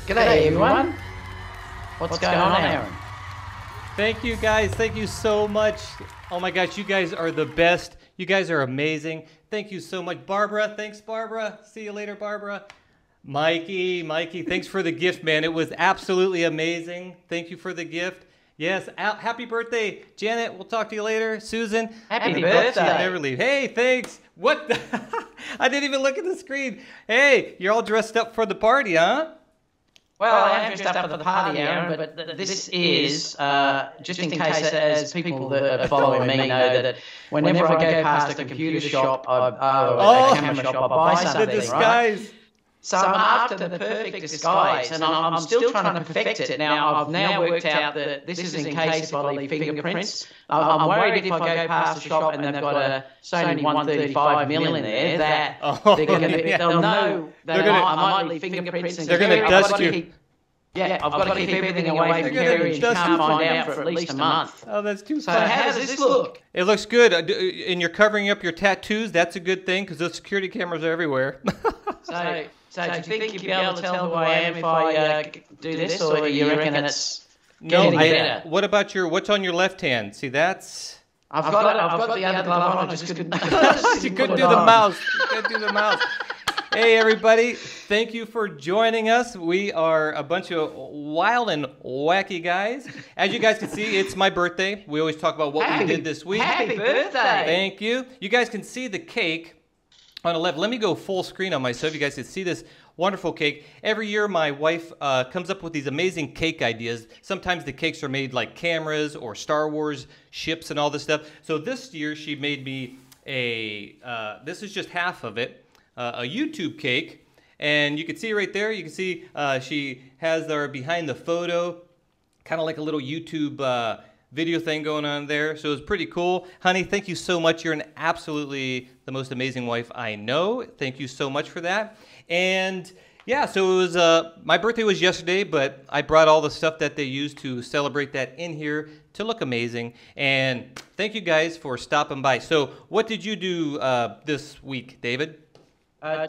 G'day everyone. What's going on, Aaron? Thank you guys. Thank you so much. Oh my gosh, you guys are the best. You guys are amazing. Thank you so much. Barbara, thanks Barbara. See you later, Barbara. Mikey, thanks for the gift, man. It was absolutely amazing. Thank you for the gift. Yes, happy birthday, Janet. We'll talk to you later. Susan. Happy birthday. Never leave. Hey, thanks. What? I didn't even look at the screen. Hey, you're all dressed up for the party, huh? Well, I am dressed up for the party, Aaron, but this is, just in case, as people that are following me know, that whenever I go past a computer shop or a camera shop, I buy something, the disguise. Right? So I'm after the perfect disguise, and I'm still trying to perfect it. Now, I've now worked out that this is in case if I leave fingerprints. I'm worried if I go past a shop and they've got a Sony 135mm in there, that they'll know that I might leave fingerprints. They're going to dust you. Yeah, I've got to keep everything away from Kerry and can't find out for at least a month. Oh, that's too So fun. how does this look? It looks good. And you're covering up your tattoos. That's a good thing because those security cameras are everywhere. So do you think you'd be able to tell who I am if I do this, or do you reckon it's getting better? What about what's on your left hand? See, that's... I've got the other glove on, I just couldn't... You couldn't do the mouse. You couldn't do the mouse. Hey, everybody. Thank you for joining us. We are a bunch of wild and wacky guys. As you guys can see, it's my birthday. We always talk about what we did this week. Happy birthday. Thank you. You guys can see the cake on the left. Let me go full screen on myself. You guys can see this wonderful cake. Every year, my wife comes up with these amazing cake ideas. Sometimes the cakes are made like cameras or Star Wars ships and all this stuff. So this year, she made me this is just half of it, a YouTube cake. And you can see right there, you can see she has our behind the photo, kind of like a little YouTube video thing going on there. So it's pretty cool. Honey, thank you so much. You're absolutely the most amazing wife I know. Thank you so much for that. And yeah, so it was my birthday was yesterday, but I brought all the stuff that they used to celebrate that in here to look amazing. And thank you guys for stopping by. So what did you do this week, David?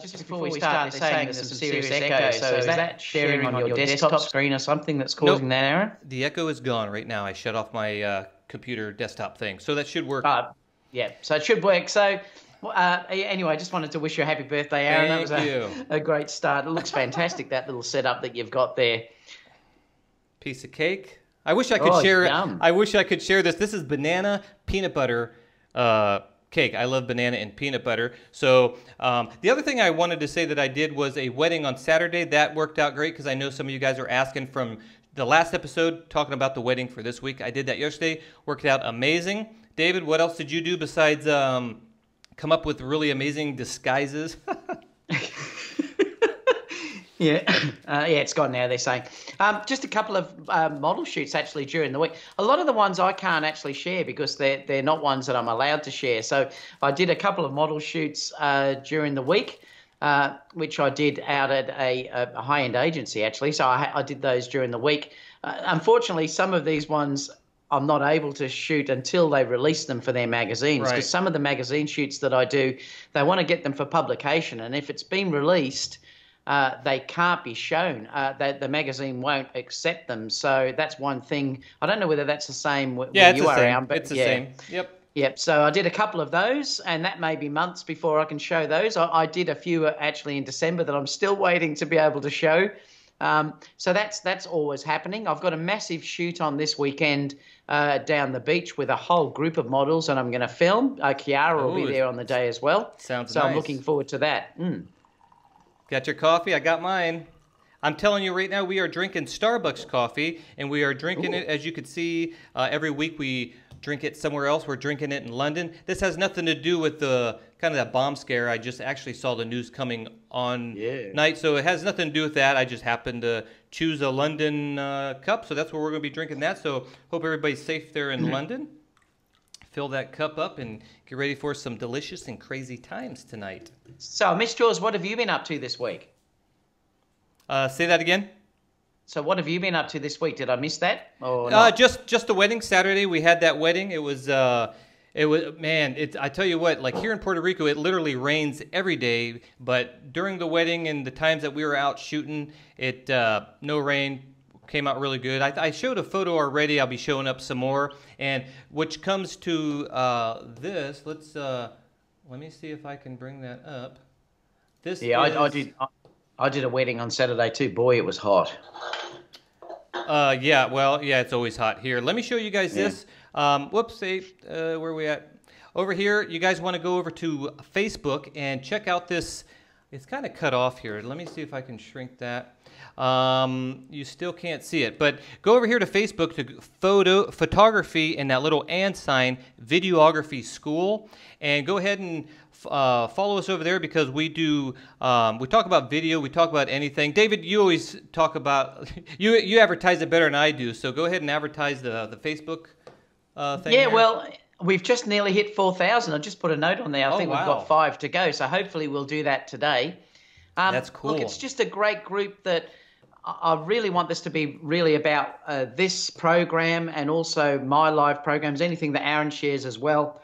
Just before we start, they're saying there's some serious echo. So is that sharing on your desktop screen or something that's causing that error? The echo is gone right now. I shut off my computer desktop thing. So that should work. Yeah, so it should work. So anyway, I just wanted to wish you a happy birthday, Aaron. Thank you. A great start. It looks fantastic, that little setup that you've got there. Piece of cake. I wish I could share yum. I wish I could share this. This is banana peanut butter cake. I love banana and peanut butter. So the other thing I wanted to say that I did was a wedding on Saturday. That worked out great because I know some of you guys are asking from the last episode talking about the wedding for this week. I did that yesterday. Worked out amazing. David, what else did you do besides come up with really amazing disguises? Yeah, it's gone now, they're saying. Just a couple of model shoots actually during the week. A lot of the ones I can't actually share because they're not ones that I'm allowed to share. So I did a couple of model shoots during the week, which I did out at a high-end agency actually. So I did those during the week. Unfortunately, some of these ones I'm not able to shoot until they release them for their magazines, because some of the magazine shoots that I do, they want to get them for publication. And if it's been released, they can't be shown. The magazine won't accept them. So that's one thing. I don't know whether that's the same where you are, Aaron, but it's the same. Yep. So I did a couple of those, and that may be months before I can show those. I did a few actually in December that I'm still waiting to be able to show. So that's always happening. I've got a massive shoot on this weekend down the beach with a whole group of models, and I'm going to film. Kiara will be there on the day as well. Sounds nice. So I'm looking forward to that. Got your coffee? I got mine. I'm telling you right now, we are drinking Starbucks coffee, and we are drinking it, as you can see, every week we drink it somewhere else. We're drinking it in London. This has nothing to do with the kind of that bomb scare. I just actually saw the news coming on night, so it has nothing to do with that. I just happened to choose a London cup, so that's where we're going to be drinking that. So hope everybody's safe there in London. Fill that cup up and get ready for some delicious and crazy times tonight. So, Miss Jaws, what have you been up to this week? Say that again. So what have you been up to this week? Did I miss that? Or not? Just the wedding Saturday. We had that wedding. It was It was, man, I tell you what, like here in Puerto Rico, it literally rains every day, but during the wedding and the times that we were out shooting, no rain, came out really good. I showed a photo already. I'll be showing up some more. And which comes to this, let me see if I can bring that up. I did a wedding on Saturday too. Boy, it was hot. Yeah, it's always hot here. Let me show you guys this. Where are we at? Over here, you guys want to go over to Facebook and check out this. It's kind of cut off here. Let me see if I can shrink that. You still can't see it, but go over here to Facebook to photography and that little and sign, videography school, and go ahead and follow us over there because we talk about video, we talk about anything. David, you always talk about, you advertise it better than I do, so go ahead and advertise the Facebook thing. Yeah, well, we've just nearly hit 4,000. I just put a note on there. I think we've got 5 to go, so hopefully we'll do that today. That's cool. Look, it's just a great group that I really want this to be really about this program and also my live programs, anything that Aron shares as well.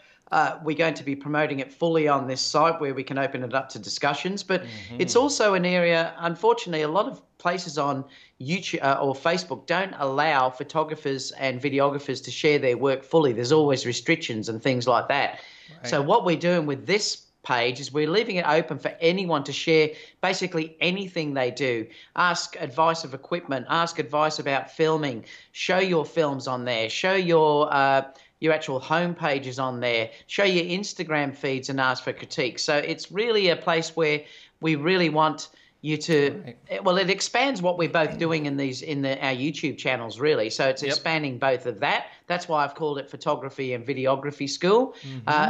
We're going to be promoting it fully on this site where we can open it up to discussions. But it's also an area, unfortunately, a lot of places on YouTube or Facebook don't allow photographers and videographers to share their work fully. There's always restrictions and things like that. Right. So what we're doing with this page is we're leaving it open for anyone to share basically anything they do. Ask advice of equipment, ask advice about filming, show your films on there, show your actual home pages on there, show your Instagram feeds and ask for critiques. So it's really a place where we really want you to, well, it expands what we're both doing in our YouTube channels, really. So it's expanding both of that. That's why I've called it Photography and Videography School.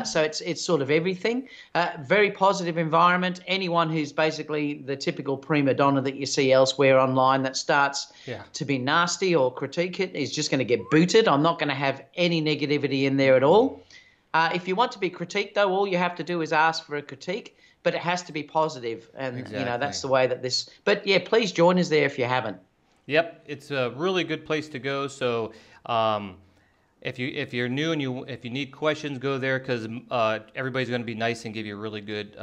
So it's sort of everything. Very positive environment. Anyone who's basically the typical prima donna that you see elsewhere online that starts to be nasty or critique it is just going to get booted. I'm not going to have any negativity in there at all. If you want to be critiqued, though, all you have to do is ask for a critique. But it has to be positive, and that's the way that this. But yeah, please join us there if you haven't. Yep, it's a really good place to go. So if you're new and if you need questions, go there because everybody's going to be nice and give you really good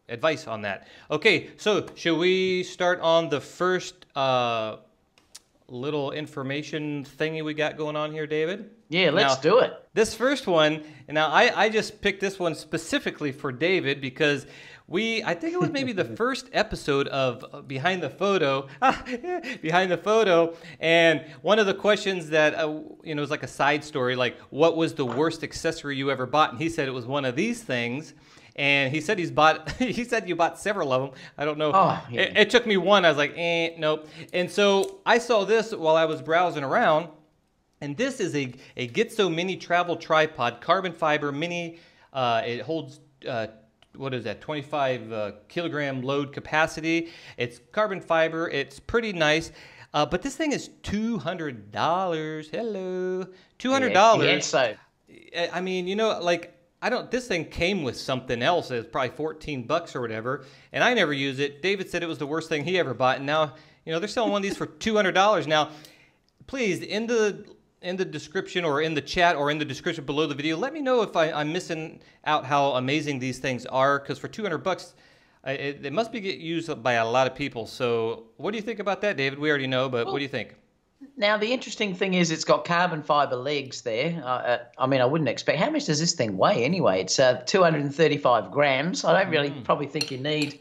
advice on that. Okay, so should we start on the first little information thingy we got going on here, David? Yeah, let's do it. This first one, and now I just picked this one specifically for David because I think it was maybe the first episode of Behind the Photo, and one of the questions that, was like a side story, like what was the worst accessory you ever bought? And he said it was one of these things. And he said you bought several of them. I don't know. Oh, yeah. It took me one. I was like, nope. And so I saw this while I was browsing around. And this is a Gitzo mini travel tripod, carbon fiber mini. It holds, 25 kilogram load capacity. It's carbon fiber. It's pretty nice. But this thing is $200. Hello. $200. Yeah, so. I mean, this thing came with something else. It was probably $14 or whatever, and I never use it. David said it was the worst thing he ever bought, and now, they're selling one of these for $200. Now, please, in the description or in the chat or in the description below the video, let me know if I'm missing out how amazing these things are, because for $200, it must be used by a lot of people. So what do you think about that, David? We already know, but what do you think? Now, the interesting thing is it's got carbon fiber legs there. I wouldn't expect. How much does this thing weigh anyway? It's 235 grams. I don't really probably think you need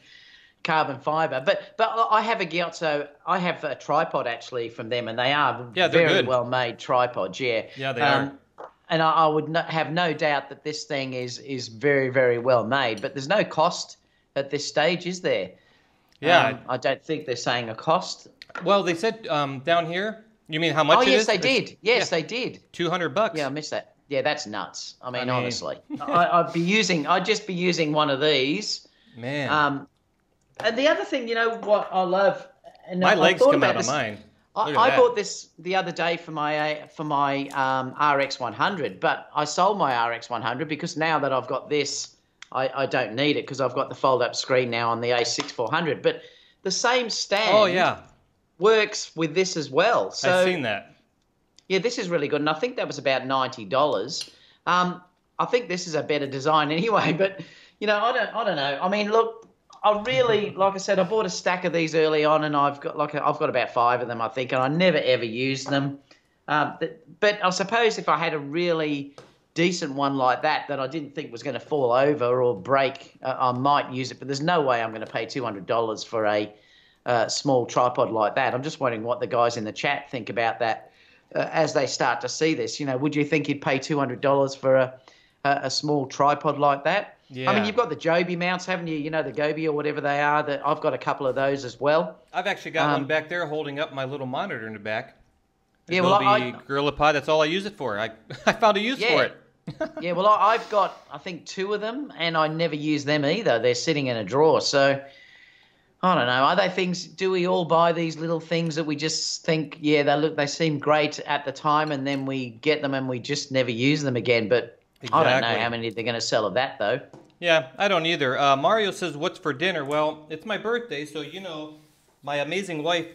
carbon fiber. But I have a Gitzo. I have a tripod actually from them, and they are very well made tripods. Yeah, they are. And I would have no doubt that this thing is very, very well made. But there's no cost at this stage, is there? Yeah, I don't think they're saying a cost. Well, they said down here. You mean how much it is? Oh, yes, they did. Yes, they did. $200. Yeah, I missed that. Yeah, that's nuts. I mean honestly. I'd just be using one of these. Man. And the other thing, what I love, and my legs come out of mine. I bought this the other day for my RX 100, but I sold my RX 100 because now that I've got this, I don't need it because I've got the fold-up screen now on the A6400. But the same stand works with this as well. So I've seen that. Yeah, this is really good, and I think that was about $90. I think this is a better design anyway, but I don't know. I mean, look, I really, like I said, I bought a stack of these early on, and I've got about 5 of them, I think, and I never ever used them. But I suppose if I had a really decent one like that I didn't think was going to fall over or break, I might use it. But there's no way I'm going to pay $200 for a small tripod like that. I'm just wondering what the guys in the chat think about that as they start to see this. Would you think you'd pay $200 for a small tripod like that? Yeah. I mean, you've got the Joby mounts, haven't you? The Gobi or whatever they are. That I've got a couple of those as well. I've actually got one back there holding up my little monitor in the back. Yeah, well, Gorilla Pod. That's all I use it for. I found a use for it. Yeah, well, I've got, I think, 2 of them, and I never use them either. They're sitting in a drawer. So I don't know. Are they things? Do we all buy these little things that we just think, yeah, they seem great at the time, and then we get them and we just never use them again? But exactly. I don't know how many they're going to sell of that, though. Yeah, I don't either. Mario says, "What's for dinner?" Well, it's my birthday, so my amazing wife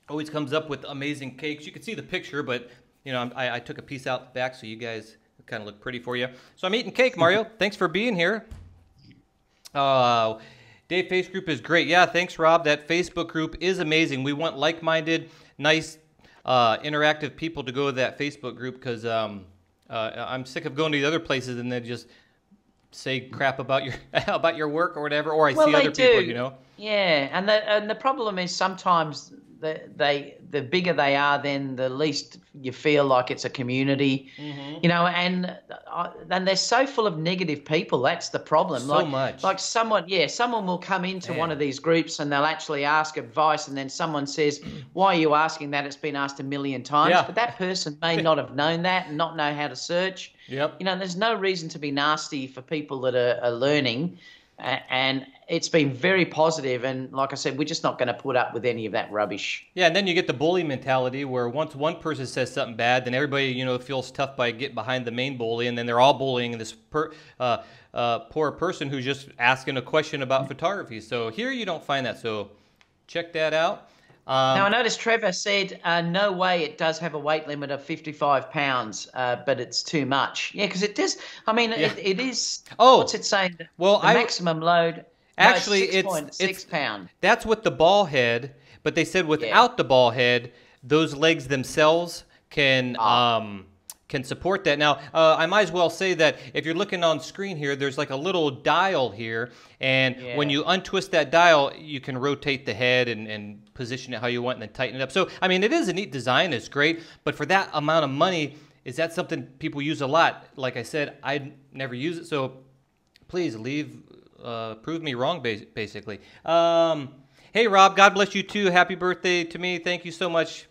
always comes up with amazing cakes. You can see the picture, but I took a piece out the back so you guys kind of look pretty for you. So I'm eating cake, Mario. Thanks for being here. Dave Face Group is great. Yeah, thanks, Rob. That Facebook group is amazing. We want like-minded, nice, interactive people to go to that Facebook group because I'm sick of going to the other places and then just say crap about your work or whatever, or I see other people, Yeah, and the problem is sometimes the bigger they are, then the least you feel like it's a community, and they're so full of negative people. That's the problem. Like someone will come into one of these groups and they'll actually ask advice, and then someone says, "Why are you asking that? It's been asked a million times." Yeah. But that person may not have known that and not know how to search. Yep. There's no reason to be nasty for people that are learning. And it's been very positive, and like I said, we're just not going to put up with any of that rubbish. Yeah, and then you get the bully mentality where once one person says something bad, then everybody feels tough by getting behind the main bully, and then they're all bullying this poor person who's just asking a question about photography. So here you don't find that. So check that out. Now, I noticed Trevor said, no way, it does have a weight limit of 55 pounds, but it's too much. Yeah, because it does. I mean, it is. Oh. What's it saying? Well, the maximum load. Actually, it's 6.6 pounds. That's with the ball head, but they said without the ball head, those legs themselves can support that. Now, I might as well say that if you're looking on screen here, there's like a little dial here, and when you untwist that dial, you can rotate the head and position it how you want and then tighten it up. So, I mean, it is a neat design. It's great, but for that amount of money, is that something people use a lot? Like I said, I never use it, so please prove me wrong, basically. Hey, Rob, God bless you too. Happy birthday to me. Thank you so much.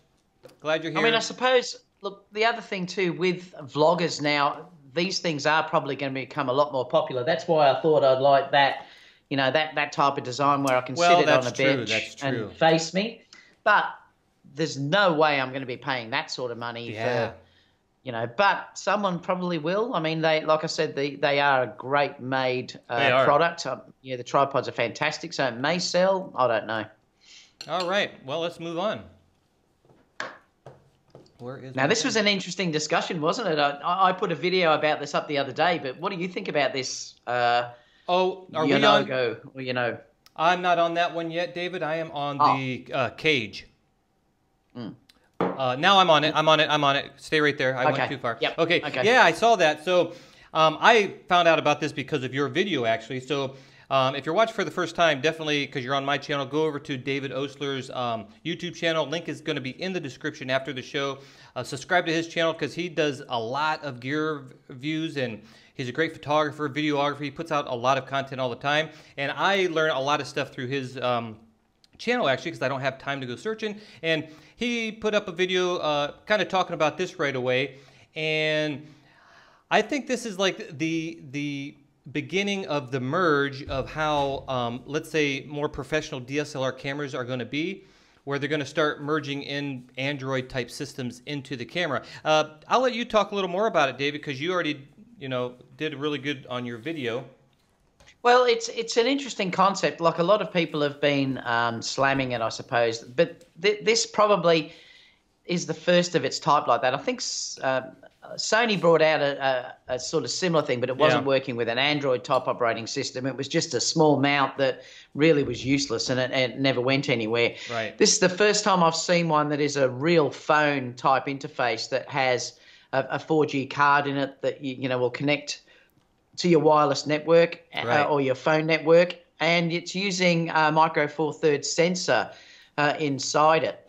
Glad you're here. I mean, I suppose, look, the other thing too with vloggers now, these things are probably going to become a lot more popular. That's why I thought I'd like that, that type of design where I can sit it on a bench and face me. But there's no way I'm going to be paying that sort of money for, but someone probably will. I mean, like I said, they are a great made product. The tripods are fantastic, so it may sell. I don't know. All right. Well, let's move on. Now, this was an interesting discussion, wasn't it? I put a video about this up the other day, but what do you think about this? Are we on? I'm not on that one yet, David. I am on the cage. Now I'm on it. I'm on it. Stay right there. I went too far. Yep. Okay. Yeah, I saw that. So I found out about this because of your video, actually. So if you're watching for the first time, definitely, because you're on my channel, go over to David Oastler's YouTube channel. Link is going to be in the description after the show. Subscribe to his channel because he does a lot of gear reviews, and he's a great photographer, videographer. He puts out a lot of content all the time. And I learn a lot of stuff through his channel, actually, because I don't have time to go searching. And he put up a video kind of talking about this right away. And I think this is like the beginning of the merge of how, let's say, more professional DSLR cameras are going to be, where they're going to start merging in Android-type systems into the camera. I'll let you talk a little more about it, David, because you already, did really good on your video. Well, it's an interesting concept. Like a lot of people have been slamming it, I suppose. But this probably, is the first of its type like that. I think Sony brought out a sort of similar thing, but it wasn't working with an Android type operating system. It was just a small mount that really was useless, and it never went anywhere. Right. This is the first time I've seen one that is a real phone type interface that has a 4G card in it that you know will connect to your wireless network or your phone network, and it's using a micro four thirds sensor inside it.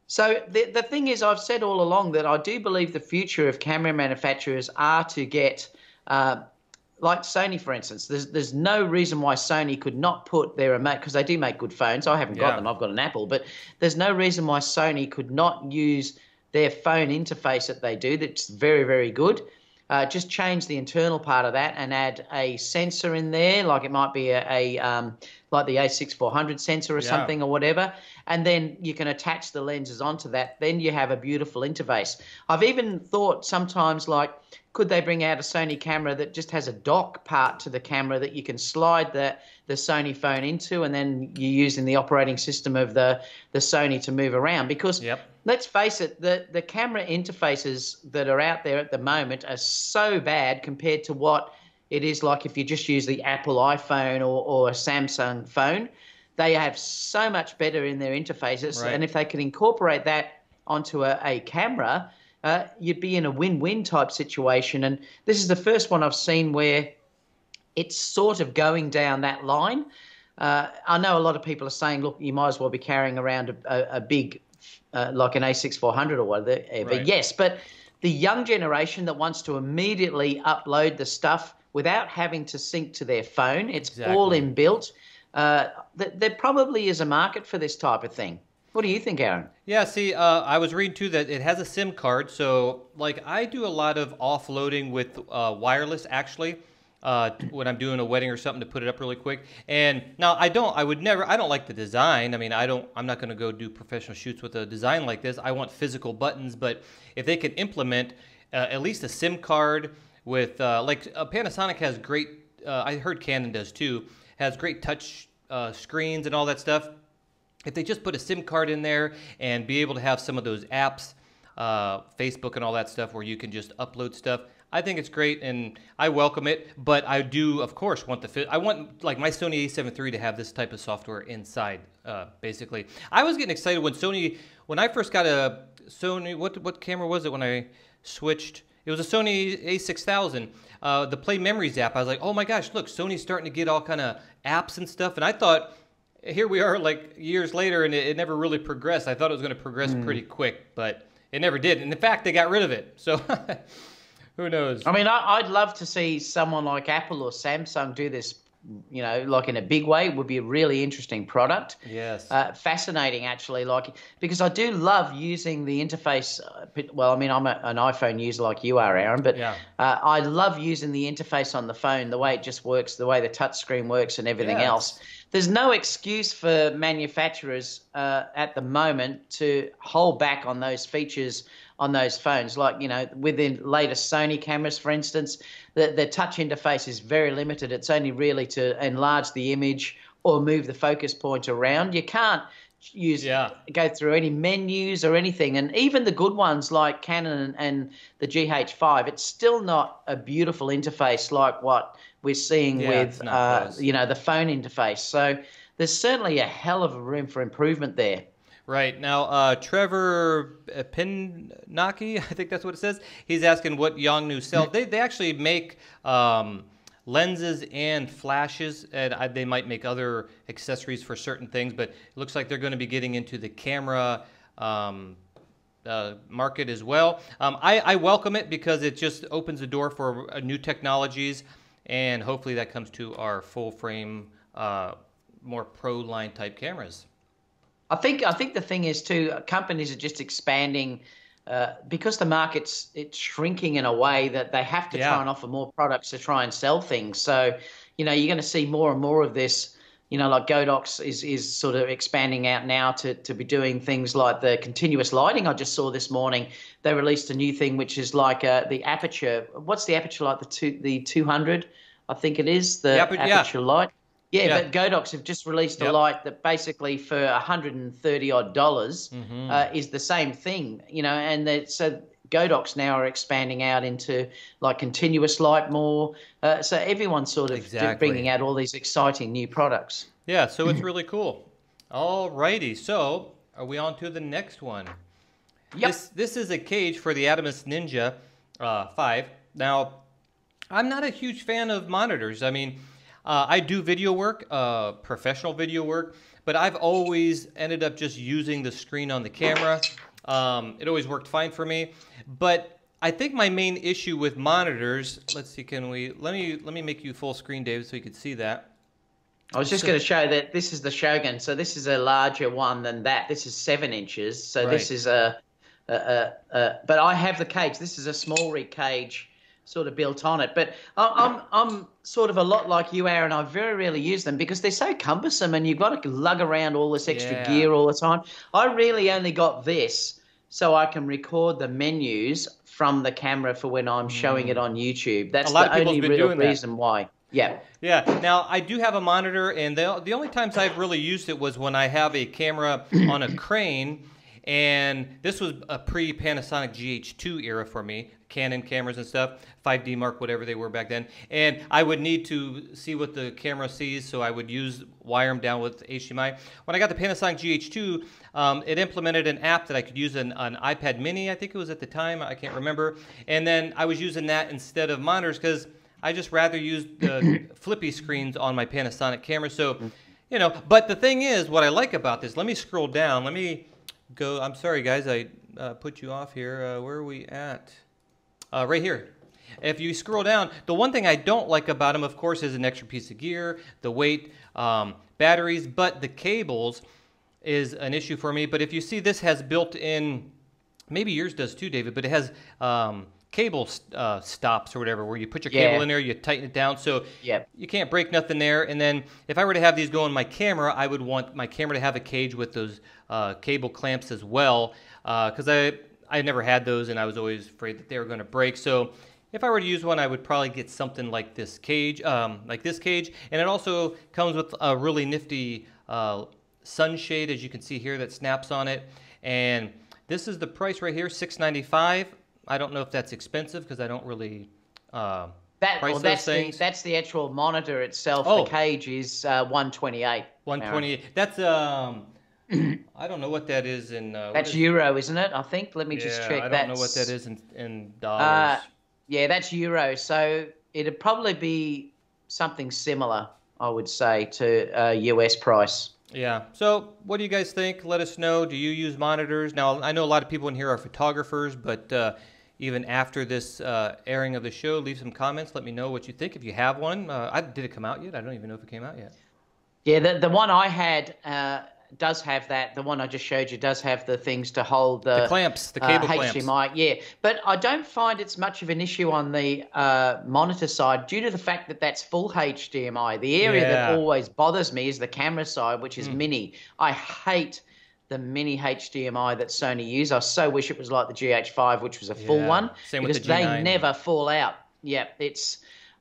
So the thing is, I've said all along that I do believe the future of camera manufacturers are to get, like Sony, for instance. There's no reason why Sony could not put their remote, because they do make good phones. I haven't got them. I've got an Apple. But there's no reason why Sony could not use their phone interface that they do. That's very, very good. Just change the internal part of that and add a sensor in there, like it might be like the A6400 sensor or something or whatever, and then you can attach the lenses onto that. Then you have a beautiful interface. I've even thought sometimes, like, could they bring out a Sony camera that just has a dock part to the camera that you can slide the Sony phone into, and then you're using the operating system of the Sony to move around? Because let's face it, the camera interfaces that are out there at the moment are so bad compared to what it is like if you just use the Apple iPhone or a Samsung phone. They have so much better in their interfaces, and if they can incorporate that onto a camera, you'd be in a win-win type situation. And this is the first one I've seen where it's sort of going down that line. I know a lot of people are saying, look, you might as well be carrying around a big, like an A6400 or whatever. Yes, but the young generation that wants to immediately upload the stuff without having to sync to their phone, it's all inbuilt. There probably is a market for this type of thing. What do you think, Aaron? Yeah, see, I was reading too that it has a SIM card. So, like, I do a lot of offloading with wireless, actually, when I'm doing a wedding or something to put it up really quick. And now I don't like the design. I mean, I'm not going to go do professional shoots with a design like this. I want physical buttons. But if they can implement at least a SIM card with, Panasonic has great, I heard Canon does too, has great touch screens and all that stuff. If they just put a SIM card in there and be able to have some of those apps, Facebook and all that stuff, where you can just upload stuff, I think it's great and I welcome it. But I do, of course, want I want, like, my Sony A7 III to have this type of software inside. Basically, I was getting excited when I first got a Sony. What camera was it when I switched? It was a Sony A6000. The Play Memories app. I was like, oh my gosh, look, Sony's starting to get all kind of apps and stuff. And I thought, here we are like years later, and it never really progressed. I thought it was going to progress pretty quick, but it never did. And in fact, they got rid of it. So who knows? I mean, I'd love to see someone like Apple or Samsung do this, you know, like in a big way. It would be a really interesting product. Yes. Fascinating, actually, like, because I do love using the interface. Well, I mean, I'm an iPhone user like you are, Aaron, but I love using the interface on the phone, the way it just works, the way the touch screen works and everything else. There's no excuse for manufacturers at the moment to hold back on those features on those phones. Like, you know, with the latest Sony cameras, for instance, the touch interface is very limited. It's only really to enlarge the image or move the focus point around. You can't go through any menus or anything. And even the good ones like Canon and the GH5, it's still not a beautiful interface like what we're seeing with you know, the phone interface. So there's certainly a hell of a room for improvement there. Right. Now, Trevor Pinnaki, I think that's what it says, he's asking what Yongnuo sells. They actually make lenses and flashes, and they might make other accessories for certain things, but it looks like they're going to be getting into the camera market as well. I welcome it because it just opens the door for new technologies, and hopefully that comes to our full frame, more pro line type cameras. I think the thing is too, companies are just expanding because the market's shrinking in a way that they have to try and offer more products to try and sell things. So, you know, you're going to see more and more of this. You know, like Godox is sort of expanding out now to be doing things like the continuous lighting. I just saw this morning they released a new thing which is like the aperture. What's the aperture like? The 200, I think it is, the aperture light. Yeah, Yeah. but Godox have just released a Yep. light that basically for $130 Mm-hmm. is the same thing, you know, and so Godox now are expanding out into like continuous light more. So everyone's sort of bringing Exactly. out all these exciting new products. Yeah, so it's really cool. All righty, so are we on to the next one? Yep. This is a cage for the Atomos Ninja 5. Now, I'm not a huge fan of monitors. I mean, I do video work, professional video work, but I've always ended up just using the screen on the camera. It always worked fine for me. But I think my main issue with monitors, let's see, let me make you full screen, David, so you can see that. I was just going to show that this is the Shogun. So this is a larger one than that. This is 7 inches. So Right. this is but I have the cage. This is a small rig cage sort of built on it. But I'm sort of a lot like you, Aaron. I very rarely use them because they're so cumbersome and you've got to lug around all this extra gear all the time. I really only got this so I can record the menus from the camera for when I'm showing it on YouTube. That's the only real reason why. Yeah. Yeah. Now, I do have a monitor, and the only times I've really used it was when I have a camera on a crane, and this was a pre-Panasonic GH2 era for me, Canon cameras and stuff, 5D Mark, whatever they were back then. And I would need to see what the camera sees, so I would wire them down with HDMI. When I got the Panasonic GH2, it implemented an app that I could use on iPad mini, I think it was at the time, I can't remember. And then I was using that instead of monitors because I just rather use the flippy screens on my Panasonic camera. So, you know, but the thing is, what I like about this, let me scroll down. Let me go. I'm sorry, guys. I put you off here. Where are we at? Right here. If you scroll down, the one thing I don't like about them, of course, is an extra piece of gear, the weight, batteries, but the cables is an issue for me. But if you see, this has built-in, maybe yours does too, David, but it has cable stops or whatever, where you put your cable in there, you tighten it down, so you can't break nothing there. And then if I were to have these go on my camera, I would want my camera to have a cage with those cable clamps as well, because I never had those, and I was always afraid that they were going to break. So if I were to use one, I would probably get something like this cage, and it also comes with a really nifty sunshade, as you can see here, that snaps on it. And this is the price right here, $695. I don't know if that's expensive because I don't really price those things. That's the actual monitor itself. The cage is 128. 128. That's I don't know what that is in. That's euro, isn't it? I think. Let me just check. I don't know what that is in dollars. Yeah, that's euro. So it'd probably be something similar, I would say, to US price. Yeah. So what do you guys think? Let us know. Do you use monitors? Now, I know a lot of people in here are photographers, but even after this airing of the show, leave some comments. Let me know what you think if you have one. Did it come out yet? I don't even know if it came out yet. Yeah, the one I had does have that. The one I just showed you does have the things to hold the clamps, the cable HDMI. clamps. Yeah, but I don't find it's much of an issue on the monitor side due to the fact that that's full HDMI. The area that always bothers me is the camera side, which is mini. I hate the mini HDMI that Sony use. I so wish it was like the GH5, which was a full one. Same because with the G9. they never fall out. Yeah,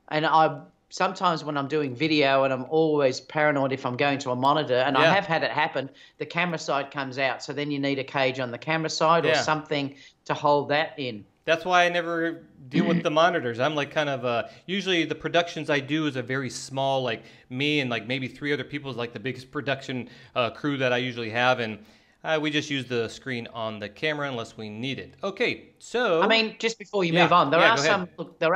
and I sometimes when I'm doing video and I'm always paranoid if I'm going to a monitor, and I have had it happen, the camera side comes out. So then you need a cage on the camera side or something to hold that in. That's why I never deal with the monitors. I'm like kind of, usually the productions I do is a very small, like me and like maybe 3 other people is like the biggest production crew that I usually have. And we just use the screen on the camera unless we need it. Okay, so I mean, just before you move on, there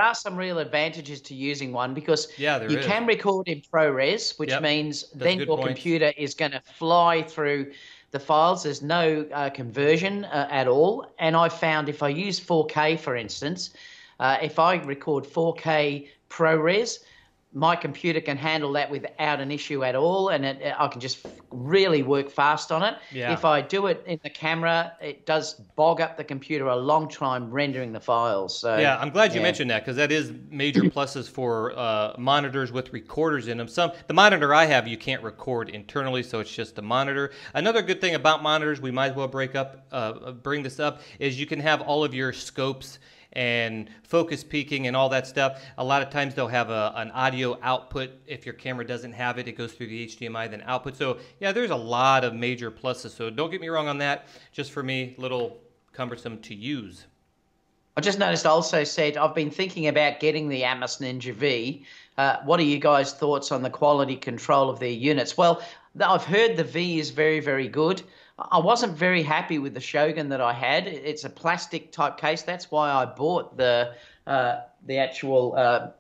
are some real advantages to using one because you can record in ProRes, which means then your computer is going to fly through the files. There's no conversion at all. And I found if I use 4K, for instance, if I record 4K ProRes, my computer can handle that without an issue at all, and I can just really work fast on it. Yeah. If I do it in the camera, it does bog up the computer a long time rendering the files. So, yeah, I'm glad you mentioned that because that is major pluses for monitors with recorders in them. The monitor I have, you can't record internally, so it's just the monitor. Another good thing about monitors, we might as well bring this up, is you can have all of your scopes and focus peaking and all that stuff. A lot of times they'll have an audio output. If your camera doesn't have it, it goes through the HDMI, then output. So yeah, there's a lot of major pluses. So don't get me wrong on that. Just for me, a little cumbersome to use. I just noticed also said, I've been thinking about getting the Atomos Ninja V. What are you guys' thoughts on the quality control of their units? Well, I've heard the V is very, very good. I wasn't very happy with the Shogun that I had. It's a plastic type case. That's why I bought the actual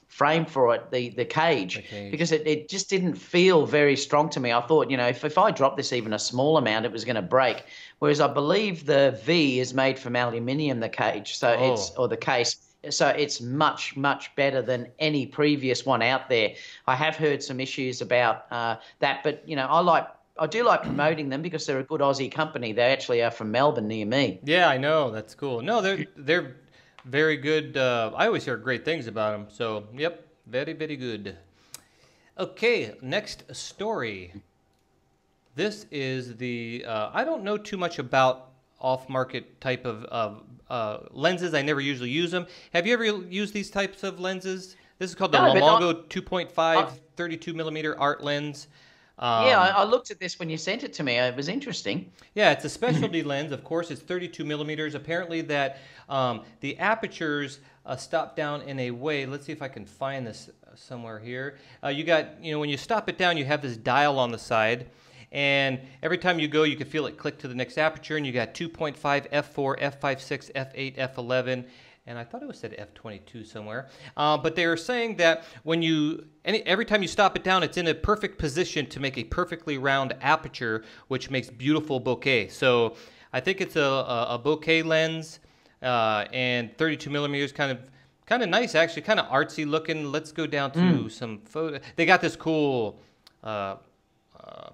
frame for it, the cage, because it just didn't feel very strong to me. I thought, you know, if I dropped this even a small amount, it was going to break. Whereas I believe the V is made from aluminium, the cage, so or the case. So it's much, much better than any previous one out there. I have heard some issues about that, but, you know, I do like promoting them because they're a good Aussie company. They actually are from Melbourne near me. Yeah, I know. That's cool. No, they're very good. I always hear great things about them. So, yep, very, very good. Okay, next story. This is the, I don't know too much about off-market type of lenses. I never usually use them. Have you ever used these types of lenses? This is called the Lomogon 2.5 32 millimeter art lens. Yeah, I looked at this when you sent it to me. It was interesting. Yeah, it's a specialty lens. Of course, it's 32 millimeters. Apparently that the apertures stop down in a way. Let's see if I can find this somewhere here. You got, you know, when you stop it down, you have this dial on the side. And every time you go, you can feel it click to the next aperture. And you got 2.5, f4, f5.6, f8, f11. And I thought it was said f22 somewhere. But they were saying that when every time you stop it down, it's in a perfect position to make a perfectly round aperture, which makes beautiful bokeh. So I think it's a bokeh lens, and 32 millimeters, kind of nice, actually, kind of artsy looking. Let's go down to some photo. They got this cool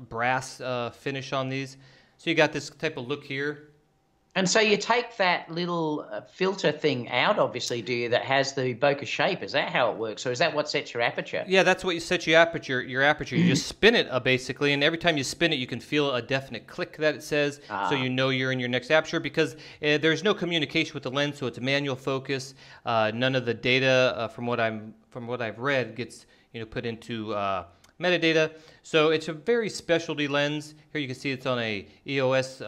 brass finish on these. So you got this type of look here. And so you take that little filter thing out, obviously, do you, that has the bokeh shape? Is that how it works, or is that what sets your aperture? Yeah, that's what you set your aperture. You just spin it basically, and every time you spin it, you can feel a definite click that it says, so you know you're in your next aperture, because there's no communication with the lens, so it's a manual focus. None of the data from what I've read gets put into metadata. So it's a very specialty lens. Here you can see it's on a EOS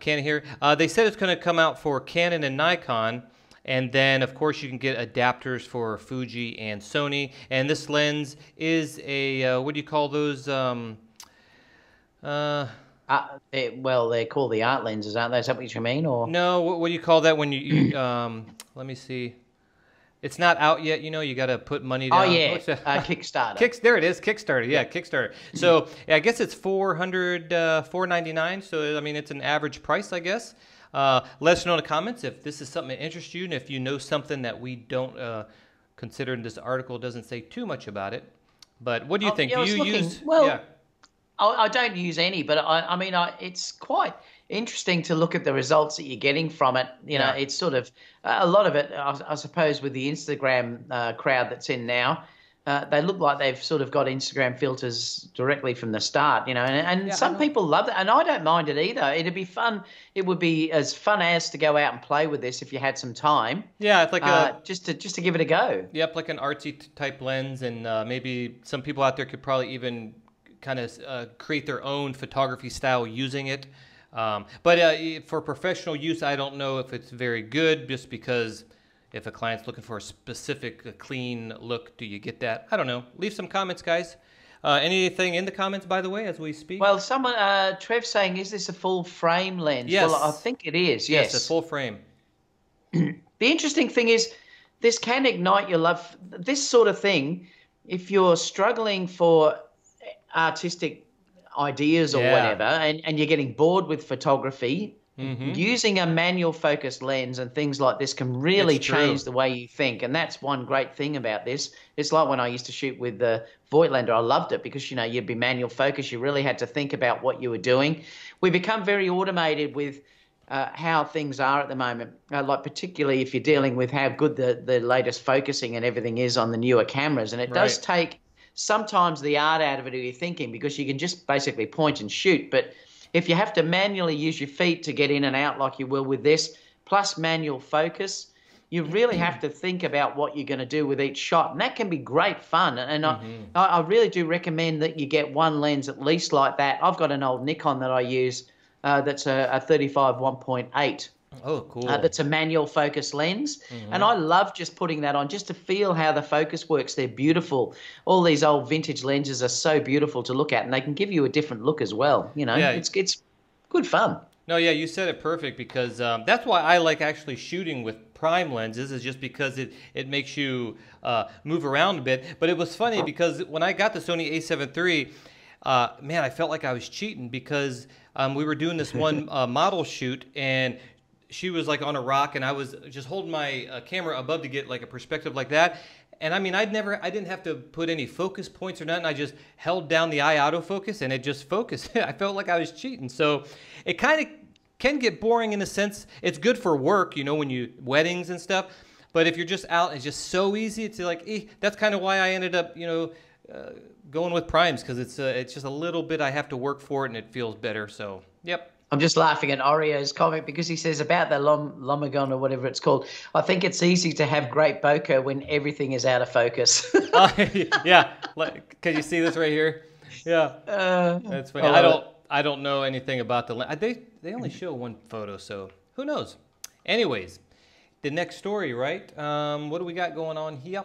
Canon here. They said it's going to come out for Canon and Nikon, and then of course you can get adapters for Fuji and Sony. And this lens is a what do you call those? Well, they're called the art lenses, aren't they? Is that what you mean? Or no? What do you call that when you let me see. It's not out yet, you got to put money down. Oh, yeah, Kickstarter. There it is, Kickstarter. Yeah, Kickstarter. So I guess it's $499. So, I mean, it's an average price, I guess. Let us know in the comments if this is something that interests you and if you know something that we don't consider in this article. Doesn't say too much about it. But what do you think? Yeah, do you use... Well, yeah. I don't use any, but I mean, it's quite interesting to look at the results that you're getting from it. It's sort of a lot of it, I suppose, with the Instagram crowd that's in now. They look like they've sort of got Instagram filters directly from the start, and some people love it, and I don't mind it either. It'd be fun. It would be as fun as to go out and play with this if you had some time. Yeah, it's like just to give it a go. Yep, like an artsy type lens, and maybe some people out there could probably even kind of create their own photography style using it. But for professional use, I don't know if it's very good, just because if a client's looking for a specific clean look, do you get that? I don't know. Leave some comments, guys. Anything in the comments, by the way, as we speak? Well, someone, Trev saying, is this a full frame lens? Yes. Well, I think it is, yes. Yes, a full frame. The interesting thing is this can ignite your love. This sort of thing, if you're struggling for artistic ideas or whatever, and you're getting bored with photography, using a manual focus lens and things like this can really change the way you think. And that's one great thing about this. It's like when I used to shoot with the Voigtlander. I loved it because, you'd be manual focus. You really had to think about what you were doing. We become very automated with how things are at the moment, like particularly if you're dealing with how good the latest focusing and everything is on the newer cameras. And it does take sometimes the art out of it, or your thinking, because you can just basically point and shoot. But if you have to manually use your feet to get in and out like you will with this, plus manual focus, you really have to think about what you're going to do with each shot, and that can be great fun. And I really do recommend that you get one lens at least like that. I've got an old Nikon that I use that's a 35 1.8. Oh, cool. That's a manual focus lens. And I love just putting that on just to feel how the focus works. They're beautiful. All these old vintage lenses are so beautiful to look at, and they can give you a different look as well. You know, it's good fun. No, yeah, you said it perfect, because that's why I like actually shooting with prime lenses, is just because it makes you move around a bit. But it was funny because when I got the Sony a7 III, man, I felt like I was cheating, because we were doing this one model shoot, and she was like on a rock, and I was just holding my camera above to get like a perspective like that. And I mean, I didn't have to put any focus points or nothing. I just held down the eye autofocus, and it just focused. I felt like I was cheating. So it kind of can get boring in a sense. It's good for work, you know, when you weddings and stuff. But if you're just out, it's just so easy. It's like, that's kind of why I ended up, you know, going with primes, because it's just a little bit I have to work for it, and it feels better. So, yep. I'm just laughing at Oreo's comment because he says about the Lomogon or whatever it's called. I think it's easy to have great bokeh when everything is out of focus. Yeah, can you see this right here? Yeah, that's funny. I don't know anything about the lens. They only show one photo, so who knows? Anyways, the next story, right? What do we got going on here?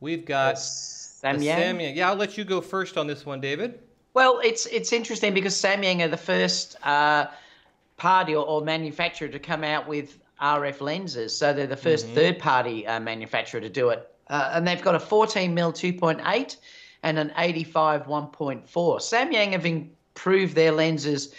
We've got Samyang. Yeah, I'll let you go first on this one, David. Well, it's interesting because Samyang are the first party or manufacturer to come out with RF lenses. So they're the first third-party manufacturer to do it. And they've got a 14mm 2.8 and an 85 1.4. Samyang have improved their lenses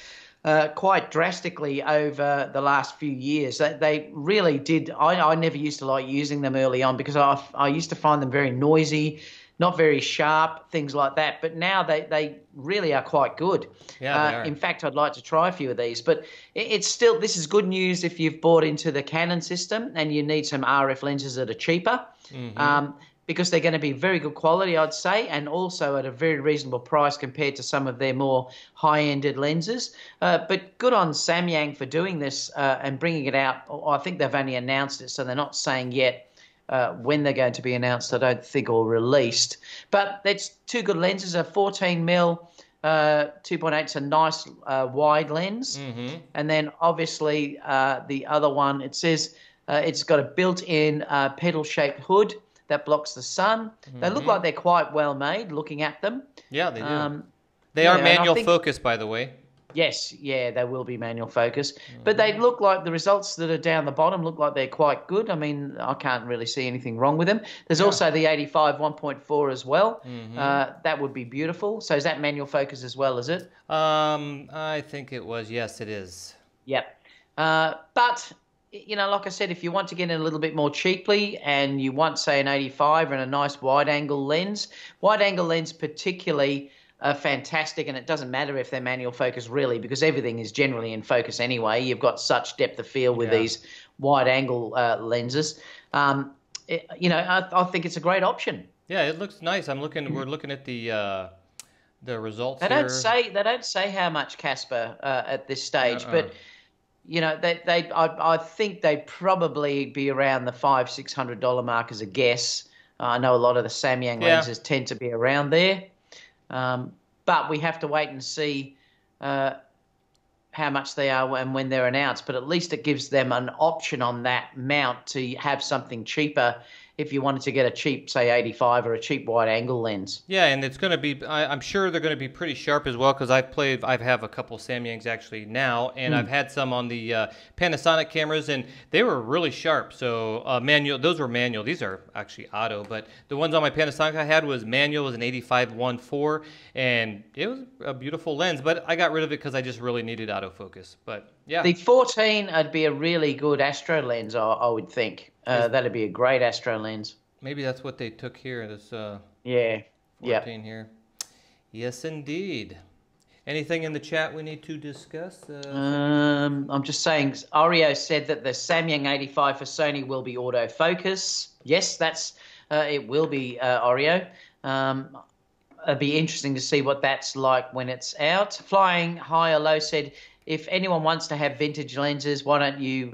quite drastically over the last few years. They really did. I never used to like using them early on because I used to find them very noisy, not very sharp, things like that. But now they really are quite good. Yeah, they are. In fact, I'd like to try a few of these. But this is good news if you've bought into the Canon system and you need some RF lenses that are cheaper, because they're going to be very good quality, I'd say, and also at a very reasonable price compared to some of their more high-ended lenses. But good on Samyang for doing this and bringing it out. I think they've only announced it, so they're not saying yet when they're going to be announced, I don't think, or released. But that's two good lenses. A 14mm 2.8 is a nice wide lens. And then obviously the other one, it says it's got a built-in pedal-shaped hood that blocks the sun. They look like they're quite well made looking at them. Yeah, they do. They are manual focus, by the way. Yes, yeah, they will be manual focus. But they look like the results that are down the bottom look like they're quite good. I mean, I can't really see anything wrong with them. There's also the 85 1.4 as well. That would be beautiful. So is that manual focus as well, is it? I think it was. Yes, it is. Yep. But, you know, like I said, if you want to get in a little bit more cheaply and you want, say, an 85 and a nice wide-angle lens particularly are fantastic, and it doesn't matter if they're manual focus really, because everything is generally in focus anyway. You've got such depth of field with these wide-angle lenses. You know, I think it's a great option. Yeah, it looks nice. We're looking at the results. They don't say how much, Casper, at this stage, but you know, I think they'd probably be around the $500-600 mark as a guess. I know a lot of the Samyang lenses tend to be around there. But we have to wait and see how much they are and when they're announced. But at least it gives them an option on that mount to have something cheaper if you wanted to get a cheap, say, 85 or a cheap wide-angle lens. Yeah, and it's going to be, I'm sure they're going to be pretty sharp as well, because I have a couple Samyangs actually now, and I've had some on the Panasonic cameras, and they were really sharp. So manual, those were manual. These are actually auto, but the ones on my Panasonic I had was manual, was an 85 1.4, and it was a beautiful lens, but I got rid of it because I just really needed autofocus. But yeah. The 14 would be a really good astro lens, I would think. That'd be a great astro lens. Maybe that's what they took here. This 14 here. Yes, indeed. Anything in the chat we need to discuss? I'm just saying, Oreo said that the Samyang 85 for Sony will be autofocus. Yes, that's it will be, Oreo. It'd be interesting to see what that's like when it's out. Flying High or Low said if anyone wants to have vintage lenses, why don't you